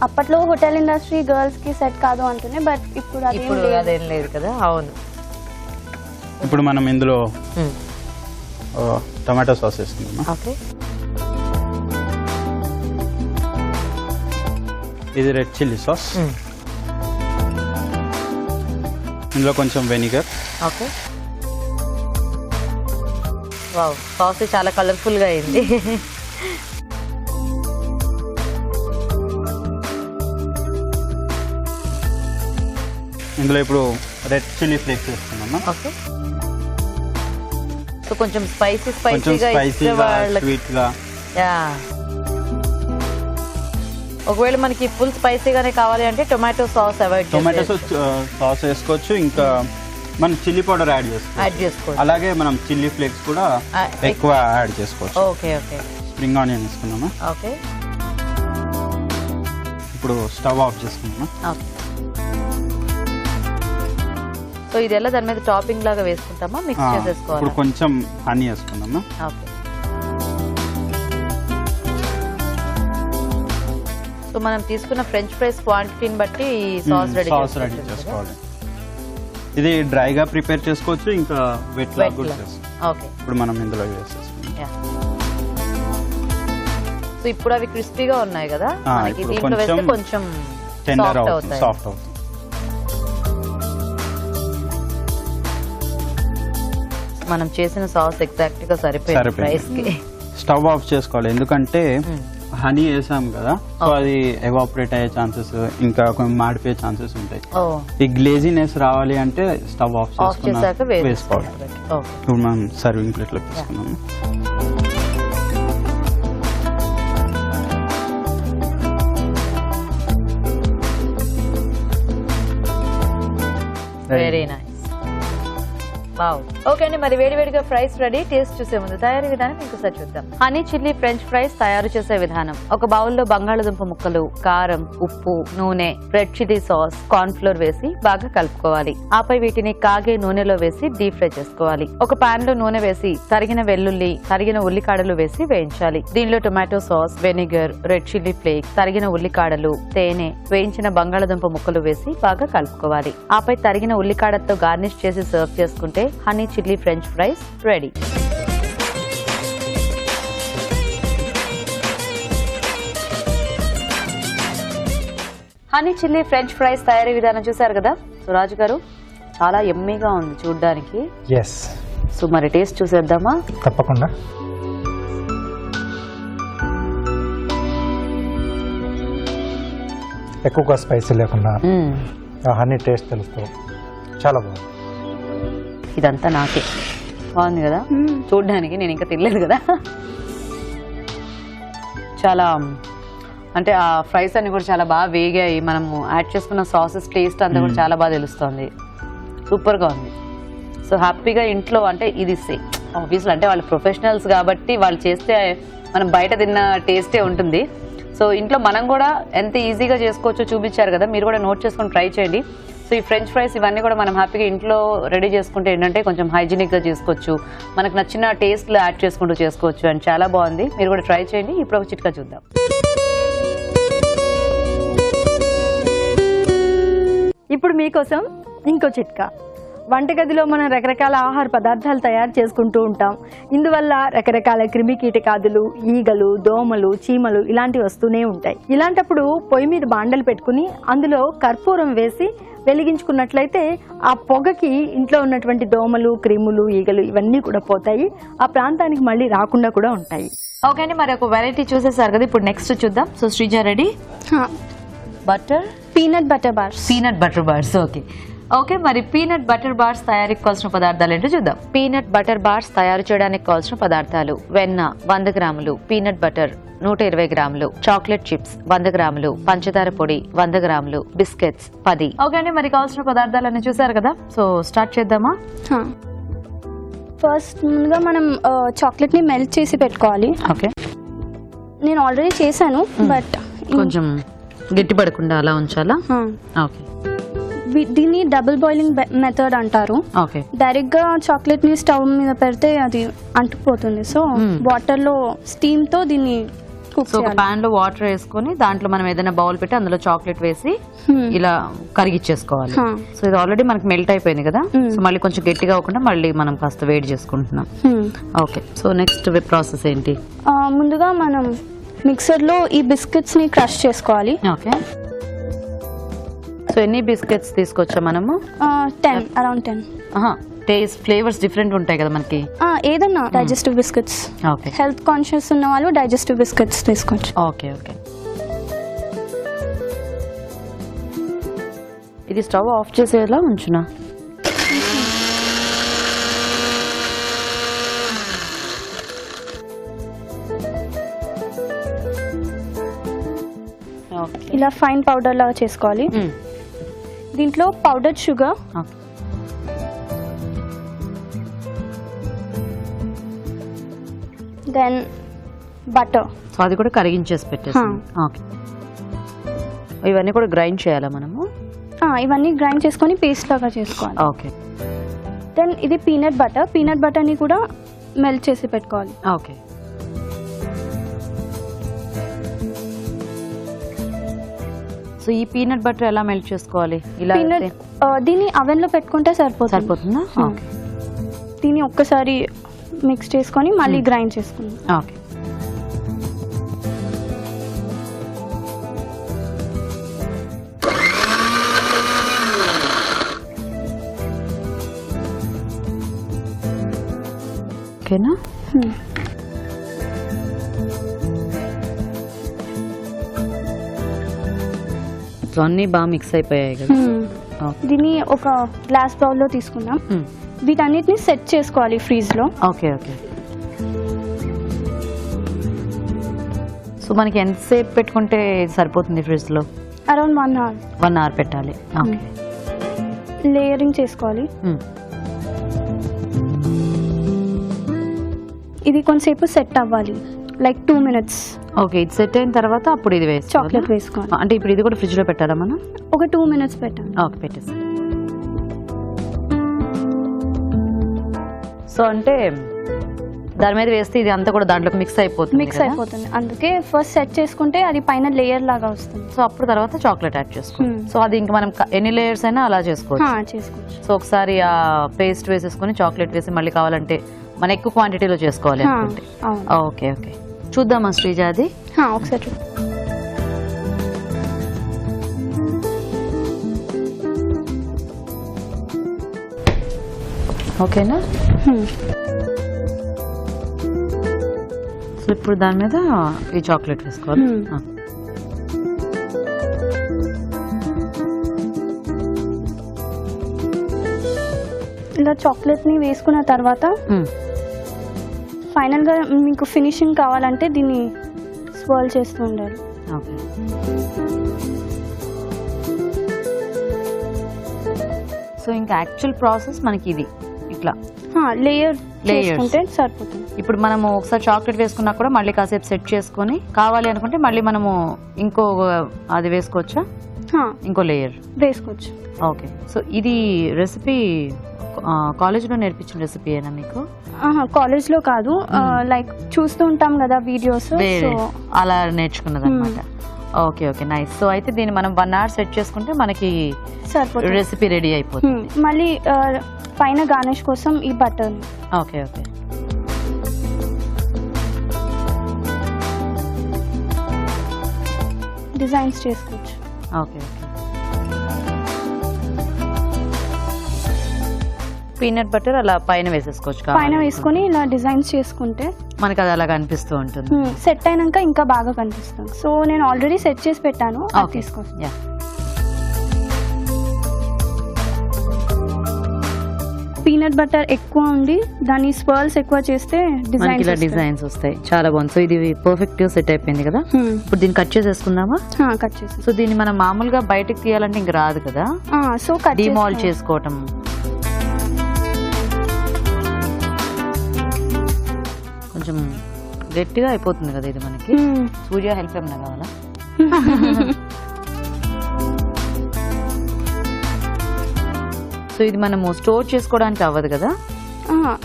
అప్పట్లో హోటల్ ఇండస్ట్రీ గర్ల్స్ కి సెట్ కాదు అంటున్నాయి, బట్ ఇప్పుడు అదేం లేదు కదా. అవును. ఇప్పుడు మనం ఇందులో టమాటో సాస్ వేసుకుందాం. ఓకే. ఇది రెడ్ చిల్లీ సాస్, ఇందులో కొంచెం వెనిగర్. ఓకే. వావ్, సాస్ చాలా కలర్ఫుల్ గా అయింది. ఇందులో ఇప్పుడు రెడ్ చిల్లీ ఫ్లేక్స్ వేస్తున్నాం. ఓకే. సో కొంచెం స్పైసీగా స్వీట్ గా. యా, ఒకవేళ మనకి ఫుల్ స్పైసీగానే కావాలి అంటే tomato sauce avoid tomato sauce వేసుకోవచ్చు, ఇంకా మనం చిల్లీ పౌడర్ యాడ్ చేసుకోవచ్చు. అలాగే మనం చిల్లీ ఫ్లేక్స్ కూడా ఎక్కువ యాడ్ చేసుకోవచ్చు. Okay okay. స్ప్రింగ్ ఆనియన్ వేసుకున్నామా. ఓకే. ఇప్పుడు స్టవ్ ఆఫ్ చేసుకున్నామా. ఓకే. సో ఇది ఎలా దాని మీద టాపింగ్ లాగా వేసుకుంటామా, మిక్స్ చేసేసుకోవాలి. ఇప్పుడు కొంచెం హనీ వేసుకుందామా. ఓకే. సో మనం తీసుకున్న ఫ్రెంచ్ ఫ్రైస్ క్వాంటిటీని బట్టి సాస్ రెడీ చేసుకోవాలి. ఇది డ్రైగా ప్రిపేర్ చేసుకోవచ్చు, ఇంకా వెట్ లా కూడా చేసుకోవచ్చు. ఓకే. ఇప్పుడు మనం ఇందులో వేసేసుకుందాం. సో ఇప్పుడు అవి క్రిస్పీగా ఉన్నాయి కదా, మనకి దీంట్లో వేస్తే కొంచెం సాఫ్ట్ అవుతుంది. మనం చేసిన సాస్ ఎగ్జాక్ట్ గా సరిపోయింది ఫ్రైస్ కి. స్టవ్ ఆఫ్ చేసుకోవాలి, ఎందుకంటే హనీ వేసాం కదా, సో అది ఎవాపరేట్ అయ్యే ఛాన్సెస్, ఇంకా కొంచెం మాడిపోయే ఛాన్సెస్ ఉంటాయి. ఈ గ్లేజీనెస్ రావాలి అంటే స్టవ్ ఆఫ్ చేసుకున్నాక వేసుకోవాలి. ఇప్పుడు మనం సర్వింగ్ ప్లేట్ లో తీసుకున్నాము. Very nice. ఓకే అండి, మరి వేడివేడిగా ఫ్రైస్ రెడీ. టేస్ట్ చూసే ముందు తయారీ విధానం ఇంకోసారి చూద్దాం. హనీ చిల్లీ ఫ్రెంచ్ ఫ్రైస్ తయారు చేసే విధానం: ఒక బౌల్లో బంగాళదుంప ముక్కలు, కారం, ఉప్పు, నూనె, red chilli sauce, corn flour వేసి బాగా కలుపుకోవాలి. ఆపై వీటిని కాగే నూనెలో వేసి డీప్ ఫ్రై చేసుకోవాలి. ఒక పాన్ లో నూనె వేసి తరిగిన వెల్లుల్లి, తరిగిన ఉల్లికాడలు వేసి వేయించాలి. దీనిలో tomato sauce, vinegar, red chilli flakes, తరిగిన ఉల్లికాడలు, తేనె, వేయించిన బంగాళదుంప ముక్కలు వేసి బాగా కలుపుకోవాలి. ఆపై తరిగిన ఉల్లికాడలతో గార్నిష్ చేసి సర్వ్ చేసుకుంటే honey chilli French fries ready. Honey chilli French fries తయారీ విధానం చూసారు కదా. సో రాజు గారు, చాలా యమ్మీగా ఉంది చూడ్డానికి. సో మరి టేస్ట్ చూసేద్దామా? తప్పకుండా. ఎక్కువగా స్పైసీ లేకుండా హనీ టేస్ట్ తెలుస్తూ చాలా బాగుంది. ఇదంతా నాకే బాగుంది కదా చూడ్డానికి. నేను ఇంకా తినలేదు కదా. చాలా అంటే ఆ ఫ్రైస్ అన్ని కూడా చాలా బాగా వేగాయి. మనము యాడ్ చేసుకున్న సాసెస్ టేస్ట్ అంతా కూడా చాలా బాగా తెలుస్తుంది. సూపర్గా ఉంది. సో హ్యాపీగా ఇంట్లో, అంటే ఇది ఆబ్వియస్లీ అంటే వాళ్ళు ప్రొఫెషనల్స్ కాబట్టి వాళ్ళు చేస్తే మనం బయట తిన్న టేస్టే ఉంటుంది. సో ఇంట్లో మనం కూడా ఎంత ఈజీగా చేసుకోవచ్చో చూపించారు కదా, మీరు కూడా నోట్ చేసుకొని ట్రై చేయండి. సో ఈ ఫ్రెంచ్ ఫ్రైస్ ఇవన్నీ కూడా మనం హ్యాపీగా ఇంట్లో రెడీ చేసుకుంటే ఏంటంటే కొంచెం హైజీనిక్గా చేసుకోవచ్చు, మనకు నచ్చిన టేస్ట్లో యాడ్ చేసుకుంటూ చేసుకోవచ్చు. అండ్ చాలా బాగుంది, మీరు కూడా ట్రై చేయండి. ఇప్పుడు ఒక చిట్కా చూద్దాం. ఇప్పుడు మీకోసం ఇంకో చిట్కా. వంటగదిలో మనం రకరకాల ఆహార పదార్థాలు తయారు చేసుకుంటూ ఉంటాం. ఇందువల్ల రకరకాల క్రిమి కీటకాదులు, ఈగలు, దోమలు, చీమలు ఇలాంటివి వస్తూనే ఉంటాయి. ఇలాంటప్పుడు పొయ్యి మీద బాండలు పెట్టుకుని అందులో కర్పూరం వేసి వెలిగించుకున్నట్లయితే ఆ పొగకి ఇంట్లో ఉన్నటువంటి దోమలు, క్రిములు, ఈగలు ఇవన్నీ కూడా పోతాయి. ఆ ప్రాంతానికి మళ్ళీ రాకుండా కూడా ఉంటాయి. ఓకే అండి, మరి ఒక వెరైటీ చూసేసారు కదా, ఇప్పుడు నెక్స్ట్ చూద్దాం. So Sreeja ready? Peanut butter bars. Okay, okay, మరి పీనట్ బటర్ బార్స్ తయారీకి కావాల్సిన పదార్థాలు ఏంటో చూద్దాం. పీనట్ బటర్ బార్స్ తయారు చేయడానికి కావాల్సిన పదార్థాలు: వెన్న 100 గ్రాములు, పీనట్ బటర్ 120 గ్రాములు, చాక్లెట్ చిప్స్ 100 గ్రాములు, పంచదార పొడి 100 గ్రాములు, బిస్కెట్స్ 10. ఓకే అండి, మరి కావాల్సిన పదార్థాలన్నీ చూసారు కదా, సో స్టార్ట్ చేద్దామా? ఫస్ట్ ముందుగా మనం చాక్లెట్ ని మెల్ట్ చేసి పెట్టుకోవాలి. ఓకే, నేను ఆల్రెడీ చేశాను, బట్ కొంచెం గట్టి పడకుండా అలా ఉంచాలా? ఓకే, దీన్ని డబుల్ బాయిలింగ్ మెథడ్ అంటారు. ఓకే, డైరెక్ట్ గా చాక్లెట్ ని స్టవ్ మీద పెడితే అది అంటుకుపోతుంది. సో వాటర్ లో స్టీమ్ తో దీన్ని కుక్ సో ఒక చేయాలి. పాన్ లో వాటర్ వేసుకొని దాంట్లో మనం ఏదైనా బౌల్ పెట్టి అందులో చాక్లెట్ వేసి ఇలా కరిగిచ్చేసుకోవాలి. సో ఇది ఆల్రెడీ మనకి మెల్ట్ అయిపోయింది కదా, సో మళ్ళీ కొంచెం గట్టిగా అవ్వకుండా మళ్ళీ మనం కాస్త వేడి చేసుకుంటున్నాం. ఓకే, సో నెక్స్ట్ ప్రాసెస్ ఏంటి? ముందుగా మనం మిక్సర్ లో ఈ బిస్కెట్స్ ని క్రష్ చేసుకోవాలి. ఓకే, సో ఎన్ని బిస్కెట్స్ తీసుకొచ్చా మనము? 10, అరౌండ్ 10. టేస్ట్ ఫ్లేవర్స్ డిఫరెంట్ ఉంటాయి కదా మనకి. ఏదన్నా digestive biscuits, okay, health conscious ఉన్న వాళ్ళు డైజెస్టివ్ బిస్కెట్స్ తీసుకోవచ్చు. Okay okay. ఇది స్టవ్ ఆఫ్ చేసేలా ఉంచునా? ఇలా ఫైన్ పౌడర్ లాగా చేసుకోవాలి. దీంట్లో powder sugar, then butter. So అది కూడా కరిగించేసి పెట్టేసి. ఓకే, ఇవన్నీ కూడా గ్రైండ్ చేయాలా మనము? ఇవన్నీ గ్రైండ్ చేసుకొని పేస్ట్ లాగా చేసుకోవాలి. ఓకే, దెన్ ఇది పీనట్ బటర్. పీనట్ బటర్ ని కూడా మెల్ట్ చేసి పెట్టుకోవాలి. ఓకే. సో ఈ పీనట్ బటర్ ఎలా మెల్ట్ చేసుకోవాలి? ఇలా పీనట్ దీన్ని అవెన్ లో పెట్టుకుంటే సరిపోతుందా? ఓకే, దీన్ని ఒక్కసారి మిక్స్ చేసుకొని మళ్ళీ గ్రైండ్ చేసుకుందాం. ఓకే. ఓకేనా? సో అన్నీ బాగా మిక్స్ అయిపోయాయి కదా. దీన్ని ఒక గ్లాస్ బౌల్ లో తీసుకుందాం. వీటన్నిటిని సెట్ చేసుకోవాలి ఫ్రీజ్ లో. Okay okay. సో మనకి ఎంతసేపు పెట్టుకుంటే సరిపోతుంది ఫ్రిడ్జ్ లో? Around 1 hour. 1 hour పెట్టాలి. ఓకే, లేయరింగ్ చేసుకోవాలి. ఇది కొంతసేపు సెట్ అవ్వాలి, లైక్ 2 minutes. ఓకే, ఇది సెట్ అయిన తర్వాత అప్పుడు ఇది వేసి చాక్లెట్ వేసుకోవాలి. అంటే ఇప్పుడు ఇది కూడా ఫ్రిడ్జ్ లో పెట్టాలా మనం? ఒక 2 minutes పెట్టాలి. ఓకే, పెట్టేసి. సో అంటే దాని మీద వేస్తే ఇది అంతా కూడా దాంట్లోకి మిక్స్ అయిపోతుంది. అందుకే ఫస్ట్ సెట్ చేసుకుంటే అది పైన లేయర్ లాగా వస్తుంది. సో అప్పుడు తర్వాత చాక్లెట్ యాడ్ చేసుకోవాలి. సో అది ఇంకా మనం ఎన్ని లేయర్స్ అయినా అలా చేసుకోవచ్చు. సో ఒకసారి ఆ పేస్ట్ వేసేసుకొని చాక్లెట్ వేసి మళ్ళీ కావాలంటే మన ఎక్కువ క్వాంటిటీలో చేసుకోవాలి అనుకుంటే. ఓకే ఓకే, చూద్దామా శ్రీజ అది? ఒకసారి ఓకేనా? సో ఇప్పుడు దాని మీద ఈ చాక్లెట్ వేసుకోవాలి. ఇలా చాక్లెట్ ని వేసుకున్న తర్వాత ఫైనల్ గా మీకు ఫినిషింగ్ కావాలంటే దీన్ని స్వర్ల్ చేస్తూ ఉండాలి. ఓకే, సో ఇంకా యాక్చువల్ ప్రాసెస్ మనకి ఇది ఇట్లా లేయర్ చేసుకుంటే సరిపోతుంది. ఇప్పుడు మనము ఒకసారి చాక్లెట్ వేసుకున్నా కూడా మళ్ళీ కాసేపు సెట్ చేసుకొని కావాలి అనుకుంటే మళ్ళీ మనము ఇంకో అది వేసుకోవచ్చా? ఇంకో లేయర్ వేసుకోవచ్చు. ఓకే, సో ఇది రెసిపీ కాలేజ్లో నేర్పించిన రెసిపీ ఏనా మీకు? కాలేజ్ లో కాదు, లైక్ చూస్తూ ఉంటాం కదా వీడియోస్, అలా నేర్చుకున్నది అనమాట. Okay okay, nice. సో అయితే దీన్ని మనం 1 hour సెట్ చేసుకుంటే మనకి రెసిపీ రెడీ అయిపోతుంది. మళ్ళీ పైన గార్నిష్ కోసం ఈ బటర్. ఓకే ఓకే, డిజైన్స్ చేసుకోవచ్చు. Okay okay. పీనట్ బటర్ అలా పైన వేసేసుకోవచ్చు. పైన వేసుకొని ఇలా డిజైన్స్ చేసుకుంటే మనకి అది అలా కనిపిస్తూ ఉంటుంది. సెట్ అయినాక ఇంకా బాగా కనిపిస్తుంది. సో నేను ఆల్రెడీ సెట్ చేసి పెట్టాను, తీసుకోవచ్చు. పీనట్ బటర్ ఎక్కువ ఉండి దాని స్పర్ల్స్ ఎక్కువ చేస్తే డిజైన్స్ వస్తాయి. చాలా బాగుంది. సో ఇది పర్ఫెక్ట్ గా సెట్ అయిపోయింది కదా. ఇప్పుడు దీన్ని కట్ చేసేసుకుందామా? కట్ చేసి. సో దీన్ని మనం మామూలుగా బయటకు తీయాలంటే ఇంక రాదు కదా, సో డిమాల్ చేసుకోవటం. కొంచెం గట్టిగా అయిపోతుంది కదా ఇది మనకి. సూర్య హెల్ప్ ఏమన్నా కావాలా? సో ఇది మనము స్టోర్ చేసుకోవడానికి అవ్వదు కదా.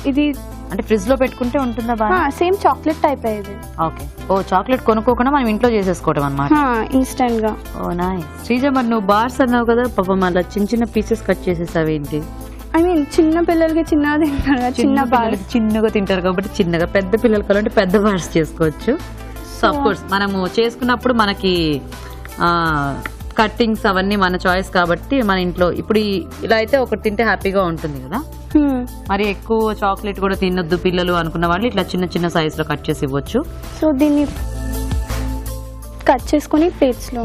ఇది అంటే ఫ్రిడ్జ్ లో పెట్టుకుంటే ఉంటుందా బాగా? సేమ్ చాక్లెట్ టైప్ ఇది. ఓకే. ఓ చాక్లెట్ కొనుక్కోకుండా మనం ఇంట్లో చేసేసుకోవడం అన్నమాట. ఇన్స్టెంట్ గా. ఓ నైస్. శ్రీజ, మరి నువ్వు బార్స్ అన్నావు కదా, పాపం అలా చిన్న చిన్న పీసెస్ కట్ చేసేసావు ఏంటి? ఐ మీన్ చిన్న పిల్లలకి చిన్నగా తింటారు కదా, చిన్న బార్స్ చిన్నగా తింటారు కాబట్టి చిన్నగా, పెద్ద పిల్లలు కావాలంటే పెద్ద బార్స్ చేసుకోవచ్చు. సో అఫ్ కోర్స్ మనము చేసుకున్నప్పుడు మనకి కట్టింగ్స్ అవన్నీ మన చాయిస్ కాబట్టి మన ఇంట్లో ఇప్పుడు ఇలా అయితే ఒకటి తింటే హ్యాపీగా ఉంటుంది కదా. మరి ఎక్కువ చాక్లెట్ కూడా తినొద్దు పిల్లలు అనుకున్న వాళ్ళు ఇట్లా చిన్న చిన్న సైజ్ లో కట్ చేసి ఇవ్వచ్చు. సో దీన్ని కట్ చేసుకుని ప్లేట్స్ లో.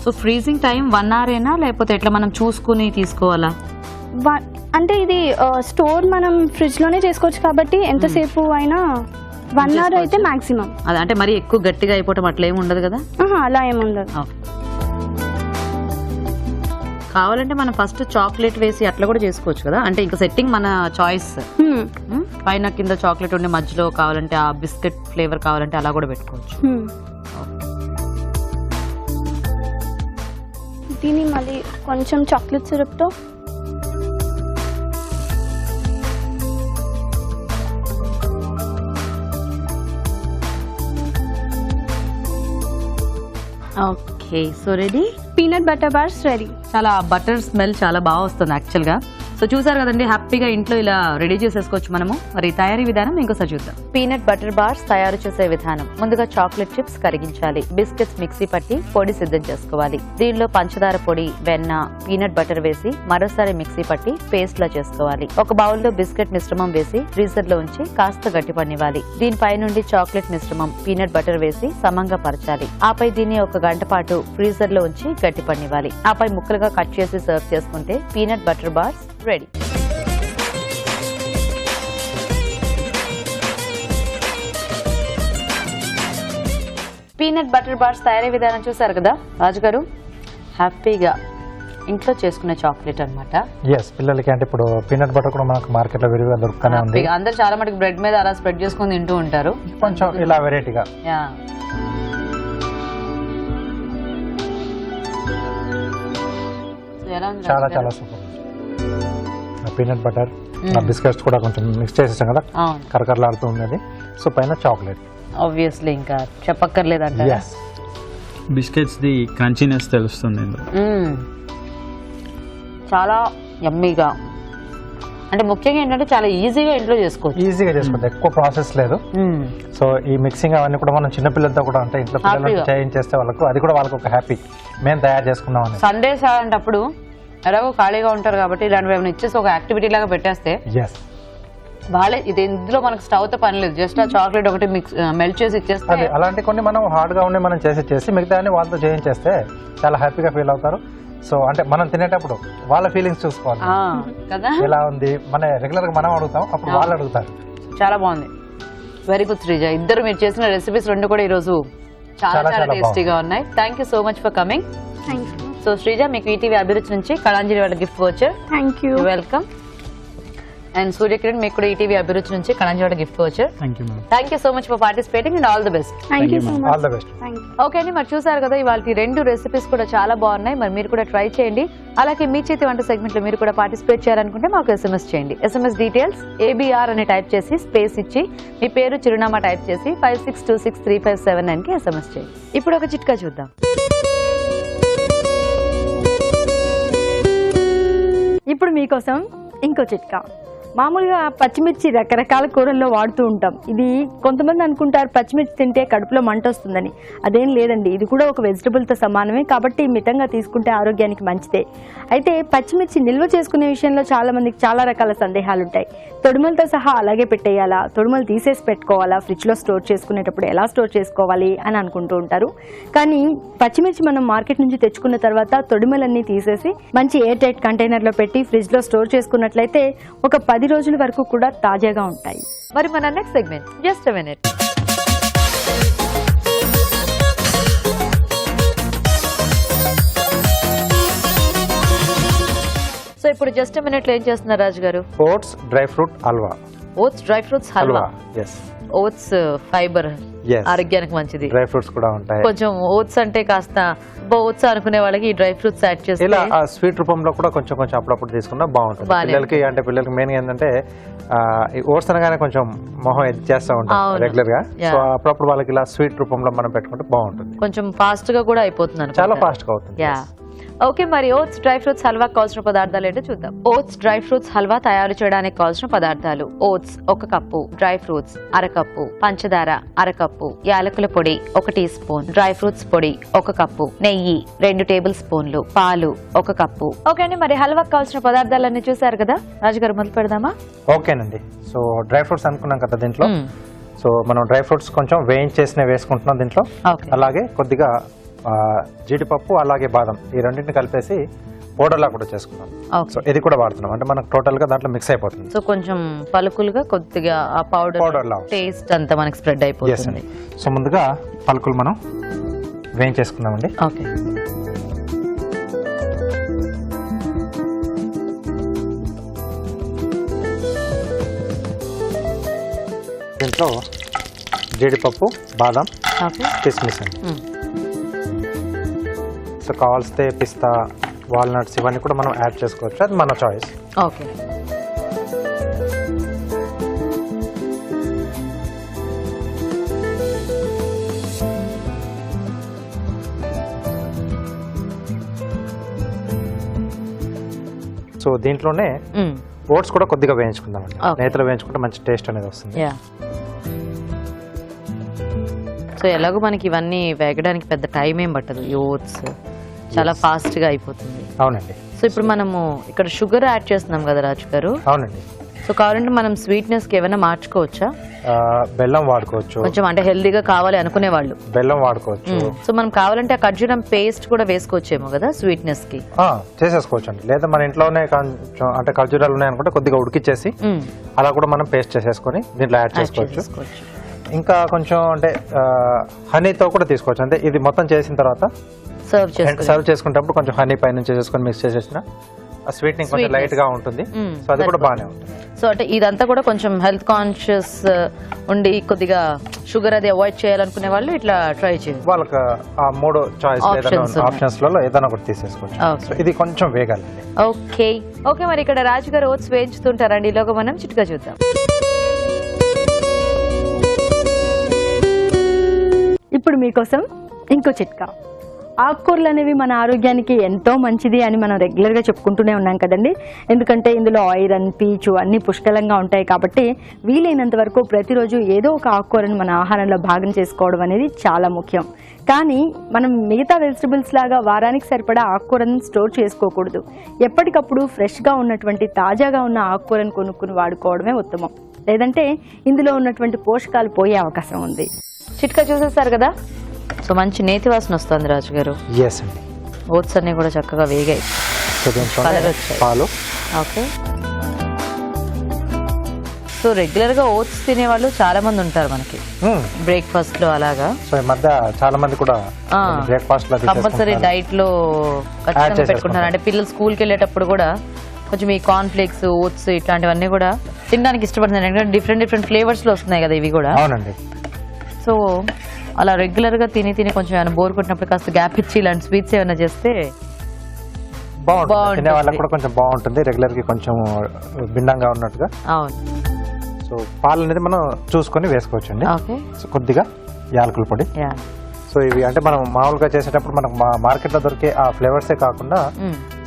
సో ఫ్రీజింగ్ టైం 1 hour ఏనా లేకపోతే ఎట్లా మనం చూసుకుని తీసుకోవాలా? అంటే ఇది స్టోర్ మనం ఫ్రిడ్జ్ లోనే చేసుకోవచ్చు కాబట్టి ఎంతసేపు అయినా 1 hour అయితే మాక్సిమం. అదే అంటే మరి ఎక్కువ గట్టిగా అయిపోవటం అట్లా ఏమి ఉండదు కదా. అలా ఏముండదు. కావాలంటే మనం ఫస్ట్ చాక్లెట్ వేసి అట్లా కూడా చేసుకోవచ్చు కదా. అంటే ఇంకా సెట్టింగ్ మన చాయిస్. పైన కింద చాక్లెట్ ఉండి మధ్యలో కావాలంటే ఆ బిస్కెట్ ఫ్లేవర్ కావాలంటే అలా కూడా పెట్టుకోవచ్చు. దీన్ని మళ్ళీ కొంచెం చాక్లెట్ సిరప్ తో okay. So ready, peanut butter bars ready. చాలా బటర్ స్మెల్ చాలా బాగా వస్తుంది యాక్చువల్ గా. సో చూసారు కదండి, హ్యాపీగా ఇంట్లో ఇలా రెడీ చేసేసుకోవచ్చు మనము. మరి తయారీ విధానం ఇంకోసారి చూద్దాం. పీనట్ బటర్ బార్స్ తయారు చేసే విధానం. ముందుగా చాక్లెట్ చిప్స్ కరిగించాలి. బిస్కెట్స్ మిక్సీ పట్టి పొడి సిద్ధం చేసుకోవాలి. దీనిలో పంచదార పొడి, వెన్న, పీనట్ బటర్ వేసి మరోసారి మిక్సీ పట్టి పేస్ట్ లా చేసుకోవాలి. ఒక బౌల్ లో బిస్కెట్ మిశ్రమం వేసి ఫ్రీజర్ లో ఉంచి కాస్త గట్టిపనివ్వాలి. దీనిపై నుండి చాక్లెట్ మిశ్రమం, పీనట్ బటర్ వేసి సమంగా పరచాలి. ఆపై దీన్ని 1 గంట పాటు ఫ్రీజర్ లో ఉంచి గట్టిపనివ్వాలి. ఆపై ముక్కలుగా కట్ చేసి సర్వ్ చేసుకుంటే peanut butter bars ready. Peanut butter bars తయారీ విధానం చూసారు కదా రాజు గారు. హ్యాపీగా ఇంట్లో చేసుకునే చాక్లెట్ అన్నమాట. ఎస్, పిల్లలకి అంటే ఇప్పుడు పీనట్ బటర్ కూడా మనకు మార్కెట్ లో విరివిగా దొరుకుతూనే ఉంది. అందరు చాలా మటుకు బ్రెడ్ మీద అలా స్ప్రెడ్ చేసుకుని తింటూ ఉంటారు. కొంచెం ఇలా వెరైటీగా. చాలా చాలా సూపర్. పీనట్ బటర్ బిస్కెట్స్ కూడా కొంచెం మిక్స్ చేసేసాం కదా, కరకరలాడుతూ ఉన్నది. సో పైన చాక్లెట్ ఆబ్వియస్లీ ఇంకా చెప్పక్కర్లేదంట. బిస్కెట్స్ ది క్రంచీనెస్ తెలుస్తుంది. చాలా యమ్మీగా, అంటే ముఖ్యంగా ఏంటంటే చాలా ఈజీగా ఇంట్లో చేసుకోవచ్చు. ఎక్కువ ప్రాసెస్ లేదు. సో ఈ మిక్సింగ్ అవన్నీ కూడా మనం చిన్న పిల్లలతో కూడా అంటే ఇంట్లో పిల్లలకి చేయించేస్తే వాళ్ళకు అది కూడా వాళ్ళకి ఒక హ్యాపీ, మేము తయారు చేసుకున్నాం అని. సండేస్ అలాంటప్పుడు ఎలాగో ఖాళీగా ఉంటారు కాబట్టి ఇలాంటివి ఏమైనా ఇచ్చేసి ఒక యాక్టివిటీ లాగా పెట్టేస్తే వాళ్ళే ఇది ఇందులో మనకు స్టవ్ తో పని లేదు, జస్ట్ ఆ చాక్లెట్ ఒకటి మెల్ట్ చేసి ఇచ్చేస్తే. అలాంటి కొన్ని మనం హార్డ్ గా ఉండి మనం చేసి మిగతా వాళ్ళతో చేయించేస్తే చాలా హ్యాపీగా ఫీల్ అవుతారు. సో అంటే మనం తినేటప్పుడు వాళ్ళ ఫీలింగ్స్ చూసుకోవాలి కదా, ఎలా ఉంది. మన రెగ్యులర్ గా మనం అడుగుతాం, అప్పుడు వాళ్ళు అడుగుతారు. చాలా బాగుంది. Very good Sreeja. ఇద్దరు మీరు చేసిన రెసిపీస్ రెండు కూడా ఈ రోజు చాలా చాలా టేస్టీగా ఉన్నాయి. Thank you so much for coming. So Sreeja, మీకు ఈటీవీ అభిరుచి నుంచి కళాంజలి వాళ్ళ gift voucher. Thank you. Welcome. And Surya Kiran, మీకు కూడా ఈటీవీ అభిరుచి నుంచి కళాంజలి వాళ్ళ gift voucher. Thank you so much for participating and all the best. Okay అండి, మరి చూసారు కదా ఇవాళ 2 రెసిపీస్ కూడా చాలా బాగున్నాయి. మరి మీరు కూడా ట్రై చేయండి. అలాగే మీ చేతి వంట సెగ్మెంట్ లో మీరు కూడా పార్టిసిపేట్ చేయాలనుకుంటే మాకు SMS చేయండి. SMS డీటెయిల్స్ ABR అని టైప్ చేసి స్పేస్ ఇచ్చి మీ పేరు, చిరునామా టైప్ చేసి 56263579 కి SMS చేయండి. ఇప్పుడు ఒక చిట్కా చూద్దాం. ఇప్పుడు మీకోసం ఇంకో చిట్కా. మామూలుగా పచ్చిమిర్చి రకరకాల కూరల్లో వాడుతూ ఉంటాం. ఇది కొంతమంది అనుకుంటారు పచ్చిమిర్చి తింటే కడుపులో మంట వస్తుందని. అదేం లేదండి, ఇది కూడా ఒక వెజిటబుల్తో సమానమే, కాబట్టి మితంగా తీసుకుంటే ఆరోగ్యానికి మంచిదే. అయితే పచ్చిమిర్చి నిల్వ చేసుకునే విషయంలో చాలా మందికి చాలా రకాల సందేహాలు ఉంటాయి. తొడుమలతో సహా అలాగే పెట్టేయాలా, తొడుమలు తీసేసి పెట్టుకోవాలా, ఫ్రిడ్జ్లో స్టోర్ చేసుకునేటప్పుడు ఎలా స్టోర్ చేసుకోవాలి అని అనుకుంటూ ఉంటారు. కానీ పచ్చిమిర్చి మనం మార్కెట్ నుంచి తెచ్చుకున్న తర్వాత తొడిమలన్నీ తీసేసి మంచి ఎయిర్ టైట్ కంటైనర్లో పెట్టి ఫ్రిడ్జ్లో స్టోర్ చేసుకున్నట్లయితే ఒక 10 రోజుల వరకు కూడా తాజాగా ఉంటాయి. మరి మన next segment just a minute. So ఇప్పుడు జస్ట్ ఎ మినిట్ లో ఏం చేస్తున్నారు రాజు గారు? Oats dry fruit halwa. Oats dry fruits halwa. Yes, oats fibre, Yes. ఆరోగ్యానికి మంచిది. డ్రై ఫ్రూట్స్ కూడా ఉంటాయి. కొంచెం ఓట్స్ అంటే కాస్త ఓట్స్ అనుకునే వాళ్ళకి ఈ డ్రై ఫ్రూట్స్ యాడ్ చేస్తే ఇలా స్వీట్ రూపంలో కూడా కొంచెం కొంచెం అప్పుడప్పుడు తీసుకున్నా బాగుంటుంది. పిల్లలకి మెయిన్ ఏంటంటే ఓట్స్ అనగానే కొంచెం మొహం ఎడ్ చేస్తూ ఉంటాం రెగ్యులర్ గా. సో అప్పుడప్పుడు వాళ్ళకి ఇలా స్వీట్ రూపంలో మనం పెట్టుకుంటే బాగుంటుంది. కొంచెం ఫాస్ట్ గా కూడా అయిపోతుంది. చాలా ఫాస్ట్ గా అవుతుంది. Yeah, okay. మరి ఓట్స్ డ్రై ఫ్రూట్స్ హల్వా కావాల్సిన పదార్థాలు ఏంటో చూద్దాం. ఓట్స్ డ్రై ఫ్రూట్స్ హల్వా తయారు చేయడానికి కావాల్సిన పదార్థాలు: oats 1 cup, dry fruits 1/2 cup, పంచదార 1/2 కప్పు, యాలకుల పొడి 1 టీ స్పూన్, డ్రై ఫ్రూట్స్ పొడి 1 కప్పు, నెయ్యి 2 టేబుల్ స్పూన్లు, పాలు 1 కప్పు. ఓకే అండి, మరి హల్వా కావాల్సిన పదార్థాలన్నీ చూసారు కదా, రాజుగారు మొదలు పెడదామా? ఓకేనండి. సో డ్రై ఫ్రూట్స్ అనుకున్నాం కదా దీంట్లో. సో మనం డ్రై ఫ్రూట్స్ కొంచెం వేయించేసినవి వేసుకుంటున్నాం దీంట్లో. అలాగే కొద్దిగా జీడిపప్పు అలాగే బాదం ఈ రెండింటిని కలిపేసి పౌడర్లా కూడా చేసుకున్నాం. సో ఇది కూడా వాడుతున్నాం, అంటే మనకు టోటల్ గా దాంట్లో మిక్స్ అయిపోతుంది. సో కొంచెం పలుకులుగా కొద్దిగా ఆ పౌడర్ టేస్ట్ అంతా మనకి స్ప్రెడ్ అయిపోతుంది. సో ముందుగా పలుకులు మనం వేయించేసుకున్నామండి. ఓకే. దీంట్లో జీడిపప్పు, బాదం, కిస్మిస్ అండి. సో కావాల్సితే పిస్తా, వాల్నట్స్ ఇవన్నీ కూడా మనం యాడ్ చేసుకోవచ్చు, అది మన చాయిస్. ఓకే. సో దీంట్లోనే ఓట్స్ కూడా కొద్దిగా వేయించుకుందామండి. నేతలో వేయించుకుంటే మంచి టేస్ట్ అనేది వస్తుంది. సో ఎలాగో మనకి ఇవన్నీ వేగడానికి పెద్ద టైం ఏం పట్టదు, ఈ ఓట్స్ చాలా ఫాస్ట్ గా అయిపోతుంది. అవునండి. సో ఇప్పుడు మనము ఇక్కడ షుగర్ యాడ్ చేస్తున్నాం కదా రాజు గారు. అవునండి. సో కావాలంటే మనం స్వీట్నెస్ కి ఏమైనా మార్చుకోవచ్చా? బెల్లం వాడుకోవచ్చు, కొంచెం అంటే హెల్దీగా కావాలి అనుకునే వాళ్ళు బెల్లం వాడుకోవచ్చు. సో మనం కావాలంటే ఆ ఖర్జూరం పేస్ట్ కూడా వేసుకోవచ్చేమో కదా స్వీట్నెస్ కి. చేసేసుకోవచ్చు అండి. లేదా మన ఇంట్లోనే కొంచెం అంటే ఖర్జూరాలు ఉన్నాయనుకుంటే కొద్దిగా ఉడికిచ్చేసి అలా కూడా మనం పేస్ట్ చేసేసుకొని దీంట్లో యాడ్ చేసుకోవచ్చు. ఇంకా కొంచెం అంటే హనీతో కూడా తీసుకోవచ్చు. అంటే ఇది మొత్తం చేసిన తర్వాత సర్వ్ చేసుకునేటప్పుడు కొంచెం హనీ పైన చేసుకొని మిక్స్ చేసేసిన ఆ స్వీట్నింగ్ కొంచెం లైట్ గా ఉంటుంది. సో అది కూడా బాగానే ఉంటుంది. సో అంటే ఇదంతా కూడా కొంచెం హెల్త్ కాన్షియస్ ఉండి కొద్దిగా షుగర్ అది అవాయిడ్ చేయాలనుకునే వాళ్ళు ఇట్లా ట్రై చేయాలి. వాళ్ళకి ఆ 3 చాయిస్ ఆప్షన్స్ లలో ఏదైనా ఒకటి తీసేసుకోవచ్చు. ఇది కొంచెం వేగాలండి. ఓకే. ఓకే, మరి ఇక్కడ రాజు గారు ఓట్స్ వేయించుతుంటారండి. ఈలోగా మనం చిట్కా చూద్దాం. ఇప్పుడు మీకోసం ఇంకో చిట్కా. ఆకుకూరలు అనేవి మన ఆరోగ్యానికి ఎంతో మంచిది అని మనం రెగ్యులర్గా చెప్పుకుంటూనే ఉన్నాం కదండి. ఎందుకంటే ఇందులో ఐరన్, పీచు అన్నీ పుష్కలంగా ఉంటాయి. కాబట్టి వీలైనంత వరకు ప్రతిరోజు ఏదో ఒక ఆకుకూరను మన ఆహారంలో భాగం చేసుకోవడం అనేది చాలా ముఖ్యం. కానీ మనం మిగతా వెజిటబుల్స్ లాగా వారానికి సరిపడా ఆకుకూరను స్టోర్ చేసుకోకూడదు. ఎప్పటికప్పుడు ఫ్రెష్గా ఉన్నటువంటి తాజాగా ఉన్న ఆకుకూరను కొనుక్కుని వాడుకోవడమే ఉత్తమం. లేదంటే ఇందులో ఉన్నటువంటి పోషకాలు పోయే అవకాశం ఉంది. చిట్కా చూసేస్తారు కదా. సో మంచి నేతి వాసన వస్తుంది రాజు గారు. ఓట్స్ అన్ని కూడా చక్కగా వేగాయి. పాలు. ఓకే. సో రెగ్యులర్ గా ఓట్స్ తినే వాళ్ళు చాలా మంది ఉంటారు మనకి బ్రేక్ఫాస్ట్ లో అలాగా. సో ఈ మధ్య చాలా మంది కూడా బ్రేక్ఫాస్ట్ లో కంపల్సరీ డైట్ లో ఖచ్చితంగా పెట్టుకుంటారు. అంటే పిల్లలు స్కూల్కి వెళ్ళేటప్పుడు కూడా కొంచెం ఈ కార్న్ ఫ్లేక్స్, ఓట్స్ ఇట్లాంటివన్నీ కూడా తినడానికి ఇష్టపడుతున్నారు. ఎందుకంటే డిఫరెంట్ ఫ్లేవర్స్ లో వస్తున్నాయి కదా ఇవి కూడా. అవునండి. సో అలా రెగ్యులర్ గా తిని కొంచెం ఏమైనా బోర్ కొట్టినప్పుడు కాస్త గ్యాప్ ఇచ్చి ఇలాంటి స్వీట్స్ ఏమైనా చేస్తే బాగుంటుంది. తినే వాళ్ళకి కూడా కొంచెం బాగుంటుంది, రెగ్యులర్ గా కొంచెం భిన్నంగా ఉన్నట్టుగా. అవును. సో పాలు అనేది మనం చూసుకొని వేసుకోవచ్చు అండి. సో కొద్దిగా యాలకుల పొడి. సో ఇవి అంటే మనం మామూలుగా చేసేటప్పుడు మనకు మార్కెట్ లో దొరికే ఆ ఫ్లేవర్సే కాకుండా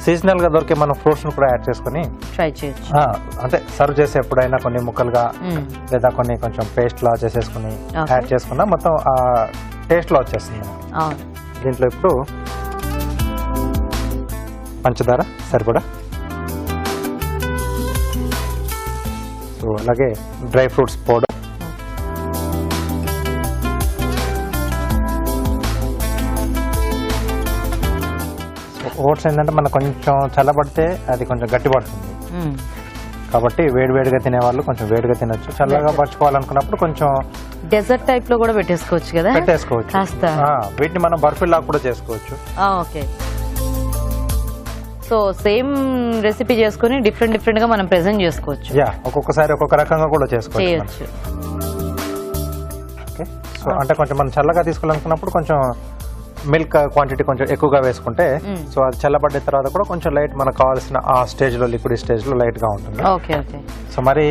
సీజనల్ గా దొరికే మనం ఫ్రూట్స్ ను కూడా యాడ్ చేసుకుని ట్రై చేయొచ్చు. అంటే సర్వ్ చేసే ఎప్పుడైనా కొన్ని ముక్కలుగా లేదా కొన్ని కొంచెం పేస్ట్ లా చేసేసుకుని యాడ్ చేసుకున్నా మొత్తం ఆ టేస్ట్ లో వచ్చేస్తుంది మనకి. దీంట్లో ఇప్పుడు పంచదార సరిపడా, సో అలాగే డ్రై ఫ్రూట్స్ పౌడర్, ఓట్స్ ఏంటంటే మనకు కొంచెం చల్లబడితే అది కొంచెం గట్టి పడుతుంది కాబట్టి వేడివేడిగా తినే వాళ్ళు కొంచెం వేడిగా తినొచ్చు. చల్లగా పరచుకోవాలనుకున్నప్పుడు కొంచెం డెజర్ట్ టైప్ లో కూడా పెట్టేసుకోవచ్చు కదా, పెట్టేసుకోవచ్చు. వీటిని మనం బర్ఫీ లాగా కూడా చేసుకోవచ్చు. ఓకే, సో సేమ్ రెసిపీ చేసుకుని డిఫరెంట్ డిఫరెంట్ గా మనం ప్రెజెంట్ చేసుకోవచ్చు. ఒక్కొక్కసారి ఒక్కొక్క రకంగా కూడా చేసుకోవచ్చు. ఓకే, సో అంటే కొంచెం మనం చల్లగా తీసుకోవాలనుకున్నప్పుడు కొంచెం మిల్క్ క్వాంటిటీ కొంచెం ఎక్కువగా వేసుకుంటే సో అది చల్లబడ్డ తర్వాత కూడా కొంచెం లైట్ మనకు కావాల్సిన ఆ స్టేజ్ లో లిక్విడ్ స్టేజ్ లో లైట్ గా ఉంటుంది. సో మరి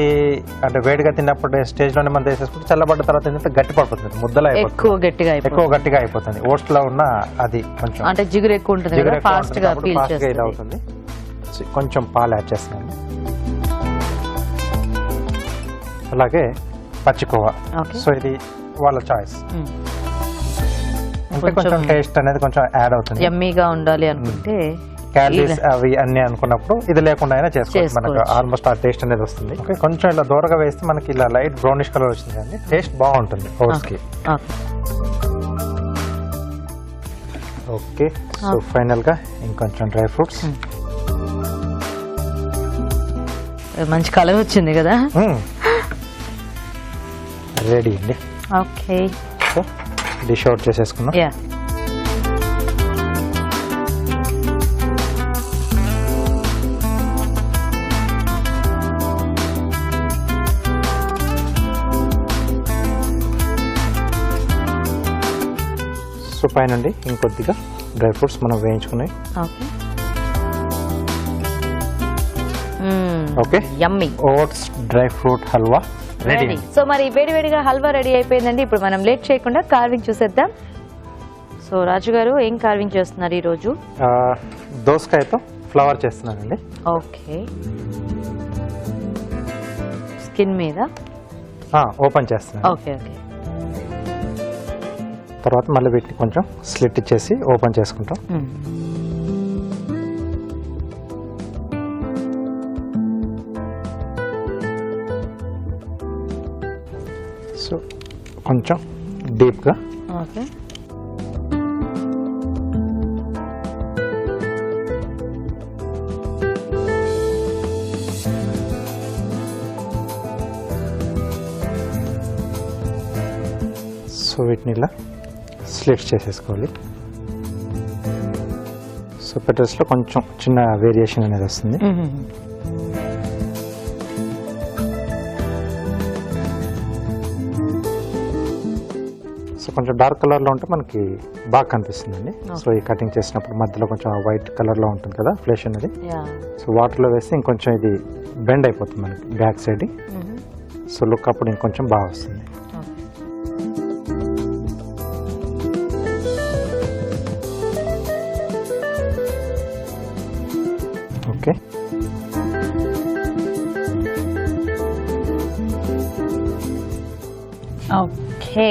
అంటే వేడిగా తిన్నప్పుడు స్టేజ్ లోనే మనం వేసేసుకుంటే చల్లబడ్డ తర్వాత ఏంటంటే గట్టి పడిపోతుంది, ముద్దలా ఎక్కువ గట్టిగా అయిపోతుంది. ఓట్స్ లో ఉన్న అది కొంచెం అంటే జిగురు ఎక్కువ ఉంటుంది, ఫాస్ట్ గా ఇది అవుతుంది. కొంచెం పాలు యాడ్ చేస్తున్నాను, అలాగే పచ్చికోవా. సో ఇది వాళ్ళ చాయిస్, కొంచెం టేస్ట్ అనేది కొంచెం యాడ్ అవుతుంది. యమ్మీగా ఉండాలి అనుకుంటే క్యాలరీస్ అవి అన్ని అనుకున్నప్పుడు ఇది లేకుండా అయినా చేసుకోవచ్చు, మనకు ఆల్మోస్ట్ ఆ టేస్ట్ అనేది వస్తుంది. కొంచెం ఇలా దూరగా వేస్తే మనకి ఇలా లైట్ బ్రౌనిష్ కలర్ వచ్చింది అండి, టేస్ట్ బాగుంటుంది ఓట్స్ కి. ఓకే, సో ఫైనల్ గా ఇంకొంచెం డ్రై ఫ్రూట్స్. మంచి కలర్ వచ్చింది కదా, రెడీ అండి. ఓకే, సో డిష్ అవుట్ చేసేసుకున్నాం. సో పైనండి ఇంకొద్దిగా డ్రై ఫ్రూట్స్ మనం వేయించుకున్నాయి. Okay, yummy oats dry fruit halwa ready. So మరి వేడివేడిగా హల్వా రెడీ అయిపోయిందండి. ఇప్పుడు మనం లేట్ చేయకుండా కార్వింగ్ చూసేద్దాం. సో రాజు గారు ఏం కార్వింగ్ చేస్తున్నారు ఈ రోజు? దోసకాయతో ఫ్లవర్ చేస్తున్నానండి. ఓకే, స్కిన్ మీద ఓపెన్ చేస్తున్నాను. ఓకే ఓకే, తర్వాత మళ్ళీ వీటిని కొంచెం స్లిట్ ఇచ్చేసి ఓపెన్ చేసుకుంటాం. సో కొంచెం డీప్గా. ఓకే, సో వీటిని ఇలా స్లిట్స్ చేసేసుకోవాలి. సో పెటల్స్లో కొంచెం చిన్న వేరియేషన్ అనేది వస్తుంది. సో కొంచెం డార్క్ కలర్లో ఉంటే మనకి బాగా కనిపిస్తుందండి. సో ఈ కటింగ్ చేసినప్పుడు మధ్యలో కొంచెం వైట్ కలర్లో ఉంటుంది కదా ఫ్లెష్ అనేది. సో వాటర్లో వేస్తే ఇంకొంచెం ఇది బెండ్ అయిపోతుంది మనకి బ్యాక్ సైడ్. సో లుక్ అప్పుడు ఇంకొంచెం బాగా వస్తుంది. ఓకే, ఓకే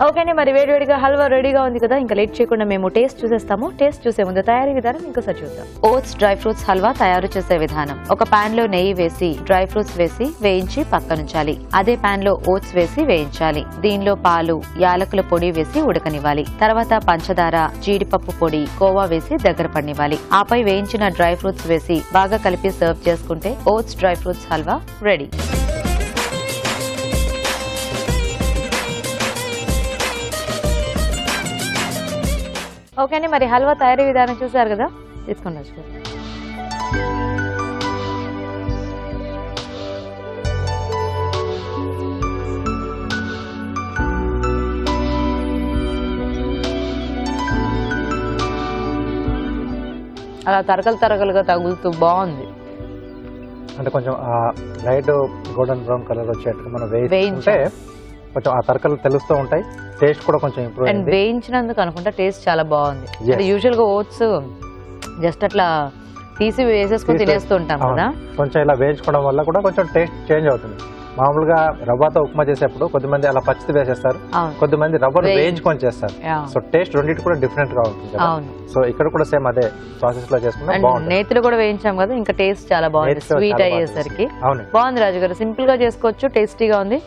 ఓకే అండి. మరి వేడివేడిగా హల్వా రెడీగా ఉంది కదా, ఇంకా లేట్ చేయకుండా మేము టేస్ట్ చూసేస్తాము. టేస్ట్ చూసే ముందు తయారీ విధానం ఇంకోసారి చూద్దాం. ఓట్స్ డ్రై ఫ్రూట్స్ హల్వా తయారు చేసే విధానం: ఒక పాన్ లో నెయ్యి వేసి డ్రై ఫ్రూట్స్ వేసి వేయించి పక్కనుంచాలి. అదే పాన్ లో ఓట్స్ వేసి వేయించాలి. దీనిలో పాలు, యాలకుల పొడి వేసి ఉడకనివ్వాలి. తర్వాత పంచదార, జీడిపప్పు పొడి, కోవా వేసి దగ్గర పడినివ్వాలి. ఆపై వేయించిన డ్రై ఫ్రూట్స్ వేసి బాగా కలిపి సర్వ్ చేసుకుంటే oats dry fruits halwa ready. Okay అండి, మరి హల్వా తయారీ విధానం చూసారు కదా, తీసుకోండి రాజు గారు. అలా తరగలుగా తగులుతూ బాగుంది. అంటే కొంచెం లైట్ గోల్డెన్ బ్రౌన్ కలర్ వచ్చేట్టుగా మనం వేయించుకుంటే కొంచెం ఆ తరకలు తెలుస్తూ ఉంటాయి. టేస్ట్ కూడా కొంచెం ఇంప్రూవ్ అండ్ వేయించినందుకు అనుకుంటా టేస్ట్ చాలా బాగుంది. యూజువల్ గా ఓట్స్ జస్ట్ అట్లా తీసి వేసేసుకొని తినేస్తూ ఉంటాం కదా. కొంచెం ఇలా వేయించుకోవడం వల్ల కూడా కొంచెం టేస్ట్ చేంజ్ అవుతుంది. మామూలుగా రవ్వతో ఉప్మా చేసేప్పుడు కొద్దిమంది అలా పచ్చిది వేసేస్తారు, కొద్దిమంది రవ్వను వేయించుకొని చేస్తారు. సో టేస్ట్ రెండింటి కూడా డిఫరెంట్ గా ఉంటుంది కదా. సో ఇక్కడ కూడా సేమ్ అదే ప్రాసెస్ లో చేసుకుంటే బాగుంటుంది. నేతిలో కూడా వేయించాం కదా, ఇంకా టేస్ట్ చాలా బాగుంది. స్వీట్ అయ్యేసరికి బాగుంది రాజు గారు. సింపుల్ గా చేసుకోవచ్చు, టేస్టీగా ఉంది.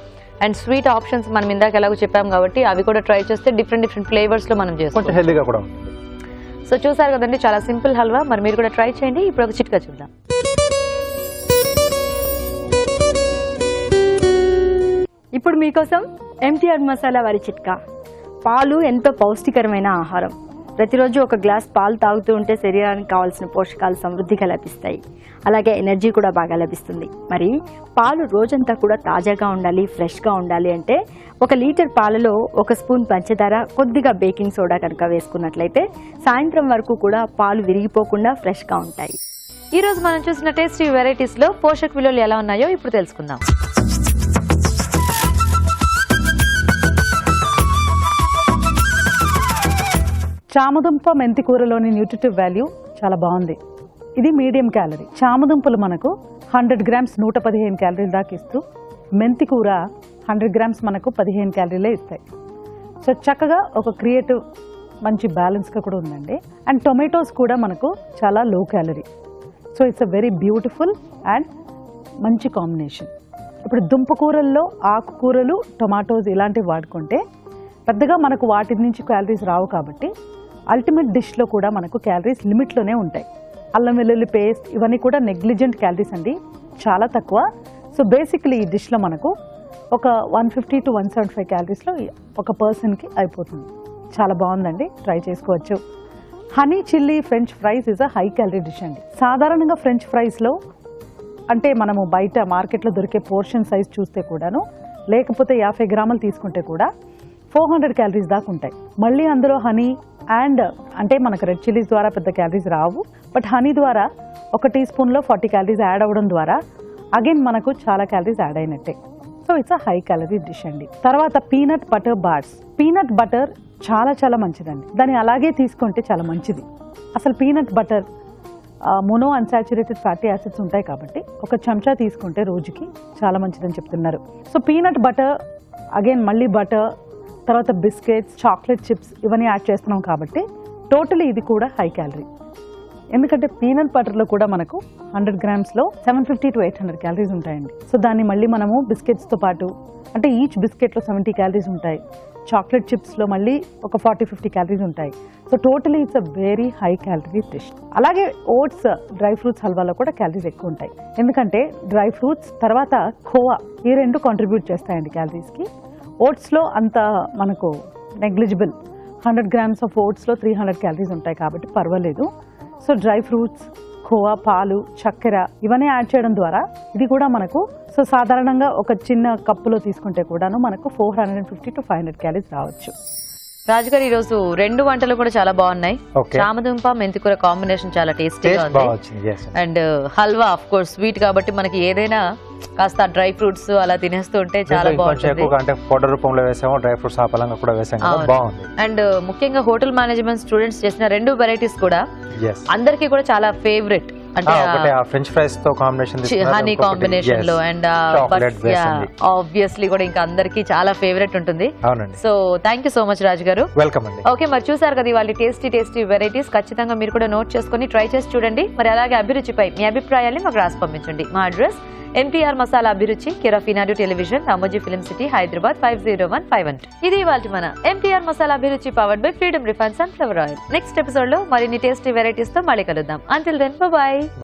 అండ్ స్వీట్ ఆప్షన్స్ మనం ఇందాక ఎలాగో చెప్పాం కాబట్టి అవి కూడా ట్రై చేస్తే డిఫరెంట్ ఫ్లేవర్స్ లో మనం చేసుకోవచ్చు, హెల్దీగా కూడా ఉంటుంది. సో చూసారు కదండి, చాలా సింపుల్ హల్వా. మరి మీరు కూడా ట్రై చేయండి. ఇప్పుడు ఒక చిట్కా చూద్దాం. ఇప్పుడు మీకోసం ఎంటీఆర్ మసాలా వారి చిట్కా. పాలు ఎంతో పౌష్టికరమైన ఆహారం. ప్రతిరోజు ఒక గ్లాస్ పాలు తాగుతూ ఉంటే శరీరానికి కావాల్సిన పోషకాలు సమృద్ధిగా లభిస్తాయి. అలాగే ఎనర్జీ కూడా బాగా లభిస్తుంది. మరి పాలు రోజంతా కూడా తాజాగా ఉండాలి, ఫ్రెష్గా ఉండాలి అంటే 1 లీటర్ పాలలో 1 స్పూన్ పంచదార, కొద్దిగా బేకింగ్ సోడా కనుక వేసుకున్నట్లయితే సాయంత్రం వరకు కూడా పాలు విరిగిపోకుండా ఫ్రెష్గా ఉంటాయి. ఈ రోజు మనం చూసిన టేస్టీ వెరైటీస్ లో పోషక విలువలు ఎలా ఉన్నాయో ఇప్పుడు తెలుసుకుందాం. చామదుంప మెంతి కూరలోని న్యూట్రిటివ్ వాల్యూ చాలా బాగుంది. ఇది మీడియం క్యాలరీ. చామదుంపలు మనకు 100 గ్రామ్స్ 115 క్యాలరీల దాకా ఇస్తూ, మెంతి కూర 100 గ్రామ్స్ మనకు 15 క్యాలరీలే ఇస్తాయి. సో చక్కగా ఒక క్రియేటివ్ మంచి బ్యాలెన్స్గా కూడా ఉందండి. అండ్ టొమాటోస్ కూడా మనకు చాలా low calorie. So it's a very beautiful and మంచి కాంబినేషన్. ఇప్పుడు దుంపకూరల్లో ఆకుకూరలు, టొమాటోస్ ఇలాంటివి వాడుకుంటే పెద్దగా మనకు వాటి నుంచి క్యాలరీస్ రావు కాబట్టి అల్టిమేట్ డిష్లో కూడా మనకు క్యాలరీస్ లిమిట్లోనే ఉంటాయి. అల్లం వెల్లుల్లి పేస్ట్ ఇవన్నీ కూడా నెగ్లిజెంట్ క్యాలరీస్ అండి, చాలా తక్కువ. సో బేసిక్లీ ఈ డిష్లో మనకు ఒక 150 to 175 క్యాలరీస్లో ఒక పర్సన్కి అయిపోతుంది. చాలా బాగుందండి, ట్రై చేసుకోవచ్చు. Honey chilli French fries is a high calorie dish అండి. సాధారణంగా ఫ్రెంచ్ ఫ్రైస్లో అంటే మనము బయట మార్కెట్లో దొరికే పోర్షన్ సైజ్ చూస్తే కూడాను, లేకపోతే 50 గ్రాములు తీసుకుంటే కూడా 400 క్యాలరీస్ దాకా ఉంటాయి. మళ్ళీ అందులో హనీ అండ్ అంటే మనకు రెడ్ చిల్లీస్ ద్వారా పెద్ద క్యాలరీస్ రావు, బట్ హనీ ద్వారా 1 టీ స్పూన్లో 40 క్యాలరీస్ యాడ్ అవ్వడం ద్వారా అగైన్ మనకు చాలా క్యాలరీస్ యాడ్ అయినట్టే. So it's a high calorie dish అండి. తర్వాత peanut butter bars. Peanut butter చాలా చాలా మంచిదండి, దాన్ని అలాగే తీసుకుంటే చాలా మంచిది. అసలు peanut butter mono unsaturated fatty acids ఉంటాయి కాబట్టి 1 చెంచా తీసుకుంటే రోజుకి చాలా మంచిదని చెప్తున్నారు. సో పీనట్ బటర్ అగైన్ మళ్ళీ బటర్, తర్వాత బిస్కెట్స్, చాక్లెట్ చిప్స్ ఇవన్నీ యాడ్ చేస్తున్నాం కాబట్టి టోటలీ ఇది కూడా హై క్యాలరీ. ఎందుకంటే పీనట్ బటర్లో కూడా మనకు 100 గ్రామ్స్లో 750 to 800 క్యాలరీస్ ఉంటాయండి. సో దాన్ని మళ్ళీ మనము బిస్కెట్స్తో పాటు అంటే ఈచ్ బిస్కెట్లో 70 క్యాలరీస్ ఉంటాయి, చాక్లెట్ చిప్స్లో మళ్ళీ ఒక 40-50 క్యాలరీస్ ఉంటాయి. So totally it's a very high calorie dish. అలాగే ఓట్స్, డ్రై ఫ్రూట్స్ హల్వాలో కూడా క్యాలరీస్ ఎక్కువ ఉంటాయి. ఎందుకంటే డ్రై ఫ్రూట్స్ తర్వాత ఖోవా ఈ 2 కాంట్రిబ్యూట్ చేస్తాయండి క్యాలరీస్కి. ఓట్స్లో అంత మనకు నెగ్లిజిబుల్. 100 గ్రామ్స్ ఆఫ్ ఓట్స్లో 300 క్యాలరీస్ ఉంటాయి కాబట్టి పర్వాలేదు. సో డ్రై ఫ్రూట్స్, ఖోవా, పాలు, చక్కెర ఇవన్నీ యాడ్ చేయడం ద్వారా ఇది కూడా మనకు సో సాధారణంగా ఒక చిన్న కప్పులో తీసుకుంటే కూడాను మనకు 450 to 500 క్యాలరీస్ రావచ్చు. రాజుగారు ఈ రోజు 2 వంటలు కూడా చాలా బాగున్నాయి. చామదుంప మెంతికూర కాంబినేషన్ చాలా టేస్టీగా ఉంది. And halwa of course sweet కాబట్టి మనకి ఏదైనా కాస్త డ్రై ఫ్రూట్స్ అలా తినేస్తూ ఉంటే చాలా బాగుంటుంది. అంటే పౌడర్ రూపంలో వేసాము, డ్రై ఫ్రూట్స్ ఆ పలంగా కూడా వేసాము, బాగుంది. అండ్ ముఖ్యంగా హోటల్ మేనేజ్మెంట్ స్టూడెంట్స్ చేసిన 2 వెరైటీస్ కూడా అందరికీ కూడా చాలా ఫేవరెట్. అంటే ఫ్రెంచ్ ఫ్రైస్ తో కాంబినేషన్, హనీ కాంబినేషన్ లో అండ్ ఆబ్వియస్లీ కూడా ఇంకా అందరికి చాలా ఫేవరెట్ ఉంటుంది. So thank you so much Raju garu. Welcome అండి. ఓకే, మరి చూసారు కదా ఇవాళ టేస్టీ వెరైటీస్. ఖచ్చితంగా మీరు కూడా నోట్ చేసుకుని ట్రై చేసి చూడండి. మరి అలాగే అభిరుచిపై మీ అభిప్రాయాన్ని మాకు రాసి పంపించండి. మా address MTR masala Abhiruchi, care of Eenadu television, Ramoji film city, Hyderabad 50151. ఇది ఇవాళ మన MTR masala Abhiruchi powered by Freedom refined sunflower oil. Next episode లో మరిన్ని టేస్టీ వెరైటీస్ తో మళ్ళీ కలుద్దాం. Until then by.